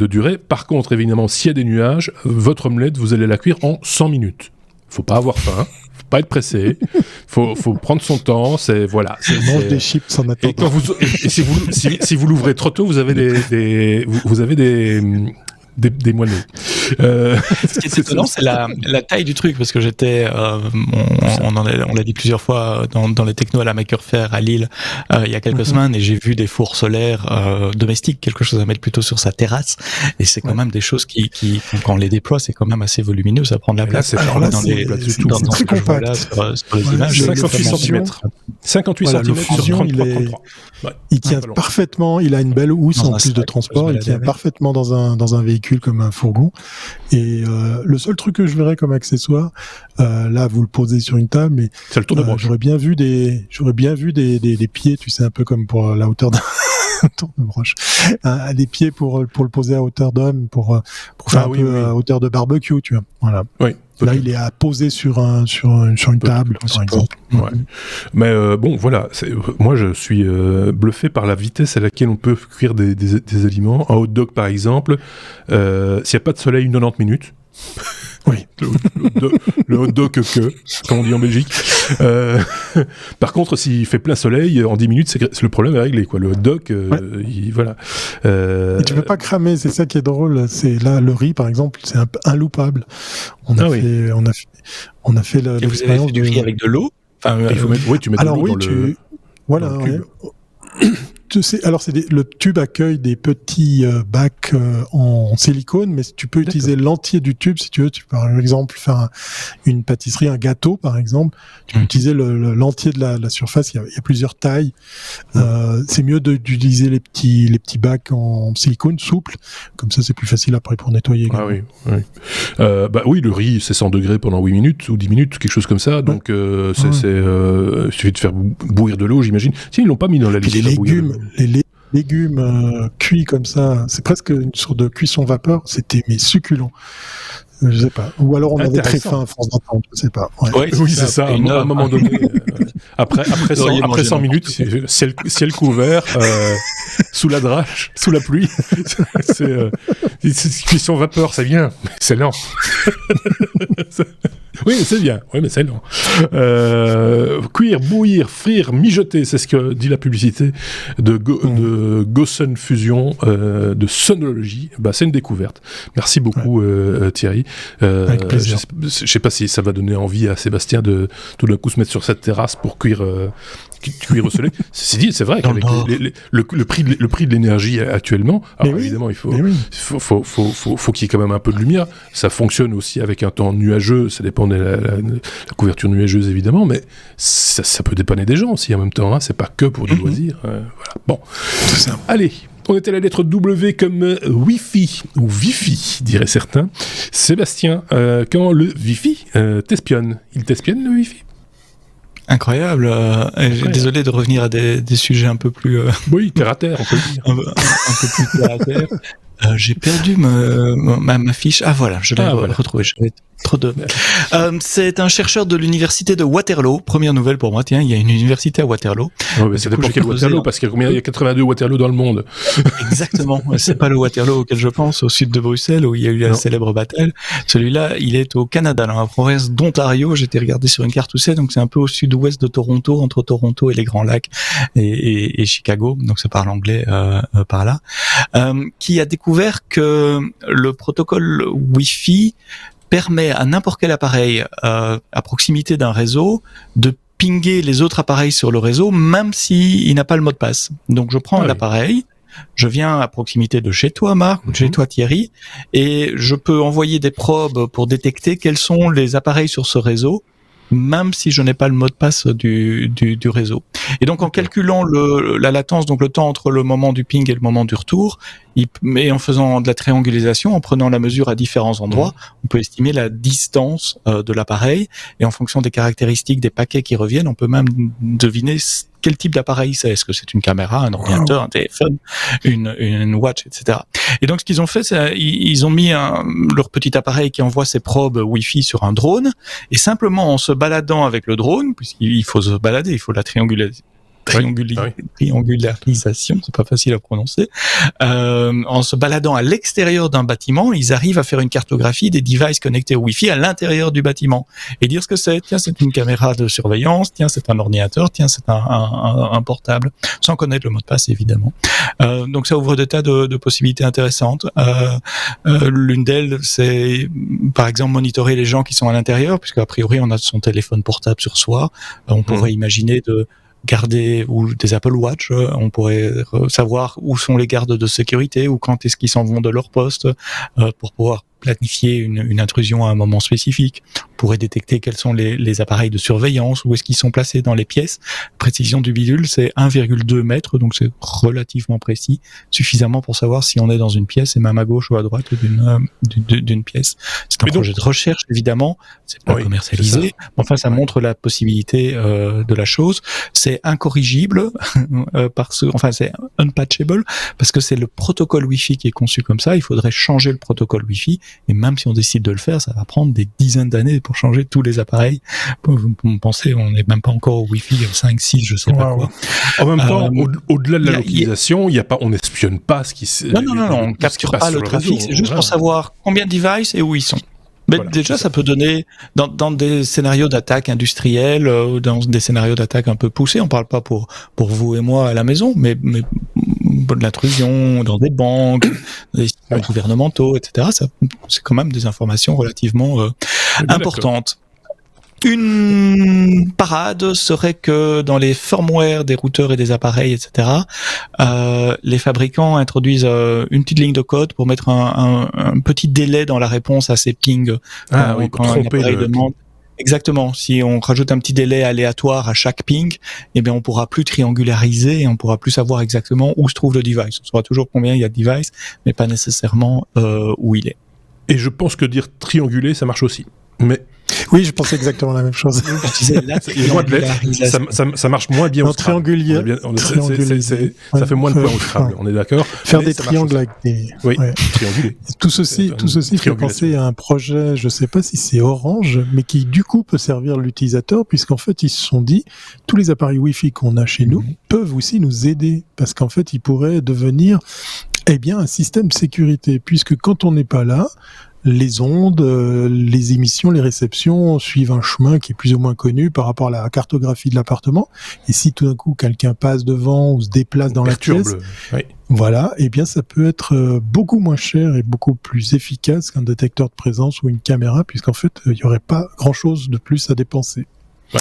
durée. Par contre, évidemment, s'il y a des nuages, votre omelette, vous allez la cuire en 100 minutes. Faut pas avoir faim. Pas être pressé, faut prendre son temps, mange des chips en attendant. Et si vous l'ouvrez trop tôt, vous avez des moineaux. Ce qui est étonnant, c'est la taille du truc, parce que j'étais, on l'a dit plusieurs fois dans les technos à la Maker Faire à Lille il y a quelques semaines, et j'ai vu des fours solaires domestiques, quelque chose à mettre plutôt sur sa terrasse, et c'est quand même des choses qui quand on les déploie, c'est quand même assez volumineux, ça prend de la place. C'est très compact. Sur les images, 58 cm. 58 cm sur 33. Il tient parfaitement, il a une belle housse en plus de transport, il tient parfaitement dans un véhicule comme un fourgon. Et le seul truc que je verrais comme accessoire, là vous le posez sur une table, mais c'est le tour de broche. J'aurais bien vu des pieds, tu sais, un peu comme pour la hauteur d'un tour de broche, des pieds pour le poser à hauteur d'homme, pour faire à hauteur de barbecue, tu vois. Voilà. Oui. Là, il est à poser sur une table, par exemple. Ouais. Mais bon, voilà. Moi, je suis bluffé par la vitesse à laquelle on peut cuire des aliments. Un hot dog, par exemple, s'il n'y a pas de soleil, 90 minutes. Oui. Le hot dog comme on dit en Belgique. Par contre, s'il fait plein soleil, en 10 minutes, le problème est réglé, quoi. Le hot dog, voilà. Et tu peux pas cramer, c'est ça qui est drôle. C'est là, le riz, par exemple, c'est inloupable. On a fait Et vous avez fait du riz avec de l'eau? Tu mets de l'eau dans le... Voilà, le tube accueille des petits bacs en silicone, mais tu peux utiliser l'entier du tube si tu veux. Tu peux, par exemple, faire une pâtisserie, un gâteau, par exemple. Tu peux utiliser l'entier de la surface. Il y a plusieurs tailles. C'est mieux d'utiliser les petits bacs en silicone souple. Comme ça, c'est plus facile après pour nettoyer. Oui, le riz, c'est 100 degrés pendant 8 minutes ou 10 minutes, quelque chose comme ça. Donc, il suffit de faire bouillir de l'eau, j'imagine. Si, ils l'ont pas mis dans la liste. Les légumes cuits comme ça, c'est presque une sorte de cuisson vapeur, c'était succulent. Je sais pas. Ou alors on avait très faim à France d'attente, je sais pas. Ouais, oui, c'est ça. À un moment donné, après 100 minutes, ciel couvert, sous la drache, sous la pluie. C'est cuisson vapeur, c'est bien, mais c'est lent. Oui, mais c'est bien. Oui, mais c'est lent. Cuire, bouillir, frire, mijoter, c'est ce que dit la publicité de Gosun Fusion, de Sonology. C'est une découverte. Merci beaucoup, Thierry. Avec plaisir. Je sais pas si ça va donner envie à Sébastien de tout d'un coup se mettre sur cette terrasse pour cuire au soleil. C'est vrai qu'avec le prix de l'énergie actuellement, évidemment, il faut qu'il y ait quand même un peu de lumière. Ça fonctionne aussi avec un temps nuageux, ça dépend de la couverture nuageuse évidemment, mais ça peut dépanner des gens aussi en même temps, hein. C'est pas que pour du loisir. Voilà. Bon, allez. On était à la lettre W comme Wi-Fi, ou Wi-Fi, diraient certains. Sébastien, quand le Wi-Fi t'espionne, il t'espionne le Wi-Fi? Incroyable. Désolé de revenir à des sujets un peu plus... Oui, terre à terre, on peut le dire. un peu plus terre à terre. J'ai perdu ma fiche. Ah voilà, je l'ai retrouvée. J'avais trop de... c'est un chercheur de l'université de Waterloo. Première nouvelle pour moi. Tiens, il y a une université à Waterloo. Ouais, ça dépend quel Waterloo, parce qu'il y a 82 Waterloo dans le monde. Exactement. C'est pas le Waterloo auquel je pense, au sud de Bruxelles, où il y a eu la célèbre bataille. Celui-là, il est au Canada, dans la province d'Ontario. J'étais regardé sur une carte où c'est, donc c'est un peu au sud-ouest de Toronto, entre Toronto et les Grands Lacs et Chicago. Donc ça parle anglais par là. Qui a découvert que le protocole Wi-Fi permet à n'importe quel appareil à proximité d'un réseau de pinguer les autres appareils sur le réseau, même s'il n'a pas le mot de passe. Donc je prends l'appareil, je viens à proximité de chez toi, Marc, ou de chez toi, Thierry, et je peux envoyer des probes pour détecter quels sont les appareils sur ce réseau, même si je n'ai pas le mot de passe du réseau. Et donc, en calculant la latence, donc le temps entre le moment du ping et le moment du retour, et en faisant de la triangularisation, en prenant la mesure à différents endroits, on peut estimer la distance de l'appareil, et en fonction des caractéristiques des paquets qui reviennent, on peut même deviner quel type d'appareil c'est. Est-ce que c'est une caméra, un ordinateur, un téléphone, une watch, etc. Et donc ce qu'ils ont fait, c'est ils ont mis leur petit appareil qui envoie ses probes Wi-Fi sur un drone, et simplement en se baladant avec le drone, puisqu'il faut se balader, il faut la triangularisation, c'est pas facile à prononcer. En se baladant à l'extérieur d'un bâtiment, ils arrivent à faire une cartographie des devices connectés au Wi-Fi à l'intérieur du bâtiment et dire ce que c'est. Tiens, c'est une caméra de surveillance. Tiens, c'est un ordinateur. Tiens, c'est un portable, sans connaître le mot de passe évidemment. Donc ça ouvre des tas de possibilités intéressantes. L'une d'elles, c'est par exemple monitorer les gens qui sont à l'intérieur, puisque a priori on a son téléphone portable sur soi. On pourrait imaginer de garder, ou des Apple Watch, on pourrait savoir où sont les gardes de sécurité ou quand est-ce qu'ils s'en vont de leur poste, pour pouvoir planifier une intrusion à un moment spécifique. On pourrait détecter quels sont les appareils de surveillance, où est-ce qu'ils sont placés dans les pièces. Précision du bidule, c'est 1,2 mètres, donc c'est relativement précis, suffisamment pour savoir si on est dans une pièce et même à gauche ou à droite d'une pièce. C'est un projet de recherche, évidemment, c'est pas commercialisé, mais enfin ça montre la possibilité de la chose. C'est incorrigible, c'est unpatchable, parce que c'est le protocole Wi-Fi qui est conçu comme ça. Il faudrait changer le protocole Wi-Fi, et même si on décide de le faire, ça va prendre des dizaines d'années pour changer tous les appareils. Vous pensez, on n'est même pas encore au Wi-Fi 5, 6, je sais pas quoi. En même temps, au-delà de la localisation, on n'espionne pas ce qui se passe. Non, on capture pas le trafic, c'est juste pour savoir combien de devices et où ils sont. Mais déjà, ça peut donner, dans des scénarios d'attaque industrielle, dans des scénarios d'attaque un peu poussés, on parle pas pour vous et moi à la maison, mais de l'intrusion dans des banques, des systèmes gouvernementaux, etc. Ça, c'est quand même des informations relativement importantes. Une parade serait que dans les firmware des routeurs et des appareils, etc., les fabricants introduisent une petite ligne de code pour mettre un petit délai dans la réponse à ces pings. Quand un appareil demande. Exactement. Si on rajoute un petit délai aléatoire à chaque ping, eh bien, on pourra plus triangulariser et on pourra plus savoir exactement où se trouve le device. On saura toujours combien il y a de devices, mais pas nécessairement où il est. Et je pense que dire trianguler, ça marche aussi. Mais oui, je pensais exactement la même chose. Ça marche moins bien au Scrabble. Ça fait moins de points au Scrabble, on est d'accord. Faire des triangles avec des... Oui, trianguler. Tout ceci fait penser à un projet, je ne sais pas si c'est Orange, mais qui du coup peut servir l'utilisateur, puisqu'en fait ils se sont dit, tous les appareils Wi-Fi qu'on a chez nous peuvent aussi nous aider, parce qu'en fait ils pourraient devenir un système de sécurité, puisque quand on n'est pas là, les ondes, les émissions, les réceptions suivent un chemin qui est plus ou moins connu par rapport à la cartographie de l'appartement. Et si tout d'un coup quelqu'un passe devant ou se déplace dans la pièce, voilà, ça peut être beaucoup moins cher et beaucoup plus efficace qu'un détecteur de présence ou une caméra, puisqu'en fait, il n'y aurait pas grand-chose de plus à dépenser. Mais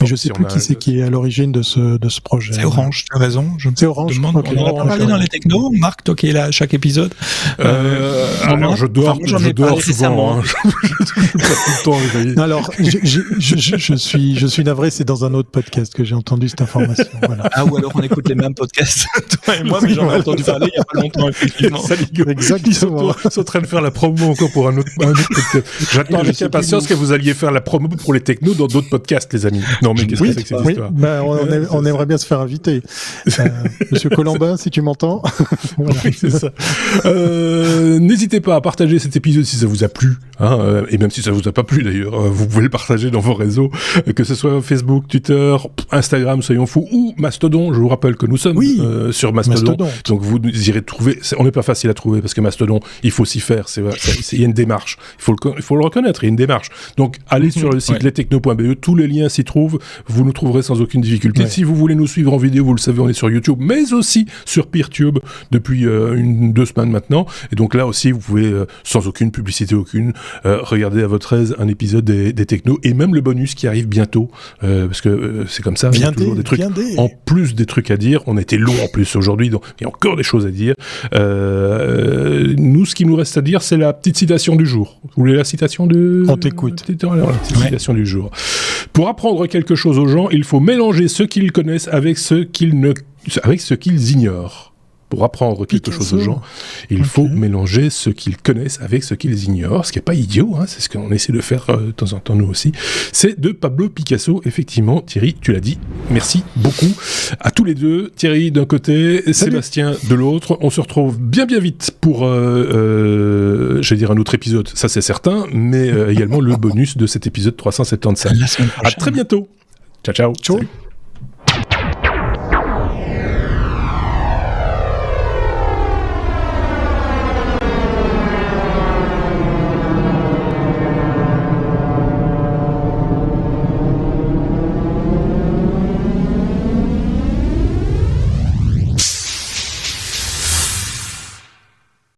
je sais plus qui est à l'origine de ce projet. C'est Orange, tu as raison. C'est Orange. On en a pas parlé dans les technos. Marc, toi qui es là à chaque épisode. Alors je dors souvent. Alors, je suis navré, c'est dans un autre podcast que j'ai entendu cette information. Voilà. Ah, ou alors on écoute les mêmes podcasts, toi et moi, mais j'en ai entendu parler il y a pas longtemps, effectivement. Exactement. Ils sont en train de faire la promo encore pour un autre podcast. J'attends avec impatience que vous alliez faire la promo pour les technos dans d'autres podcasts, les amis. Non, mais qu'est-ce que c'est que cette histoire ? On aimerait bien se faire inviter. Monsieur Colombin, si tu m'entends. Voilà. Oui, c'est ça. N'hésitez pas à partager cet épisode si ça vous a plu, et même si ça vous a pas plu d'ailleurs, vous pouvez le partager dans vos réseaux, que ce soit Facebook, Twitter, Instagram, soyons fous, ou Mastodon. Je vous rappelle que nous sommes sur Mastodon. Donc vous irez trouver. On n'est pas facile à trouver parce que Mastodon, il faut s'y faire. Il y a une démarche. Il faut le reconnaître. Il y a une démarche. Donc allez sur le site lestechno.be. Tous les liens s'y trouvent. Vous nous trouverez sans aucune difficulté. Si vous voulez nous suivre en vidéo, vous le savez, on est sur YouTube, mais aussi sur Peertube depuis 2 semaines maintenant. Et donc là aussi, vous pouvez sans aucune publicité regarder à votre aise un épisode des technos et même le bonus qui arrive bientôt, parce que c'est comme ça. Il y a toujours des trucs. En plus des trucs à dire, on a été long en plus aujourd'hui, donc il y a encore des choses à dire. Nous, ce qui nous reste à dire, c'est la petite citation du jour. Vous voulez la citation de... On t'écoute. Alors, la petite citation du jour. Pour apprendre quelque chose aux gens, il faut mélanger ce qu'ils connaissent avec ce qu'ils ignorent. pour apprendre quelque chose aux gens, il faut mélanger ce qu'ils connaissent avec ce qu'ils ignorent, ce qui n'est pas idiot, hein, c'est ce qu'on essaie de faire de temps en temps nous aussi. C'est de Pablo Picasso, effectivement. Thierry, tu l'as dit, merci beaucoup à tous les deux. Thierry d'un côté, Sébastien de l'autre. On se retrouve bien vite pour, j'allais dire un autre épisode, ça c'est certain, mais également le bonus de cet épisode 375. À très bientôt. Ciao. Ciao.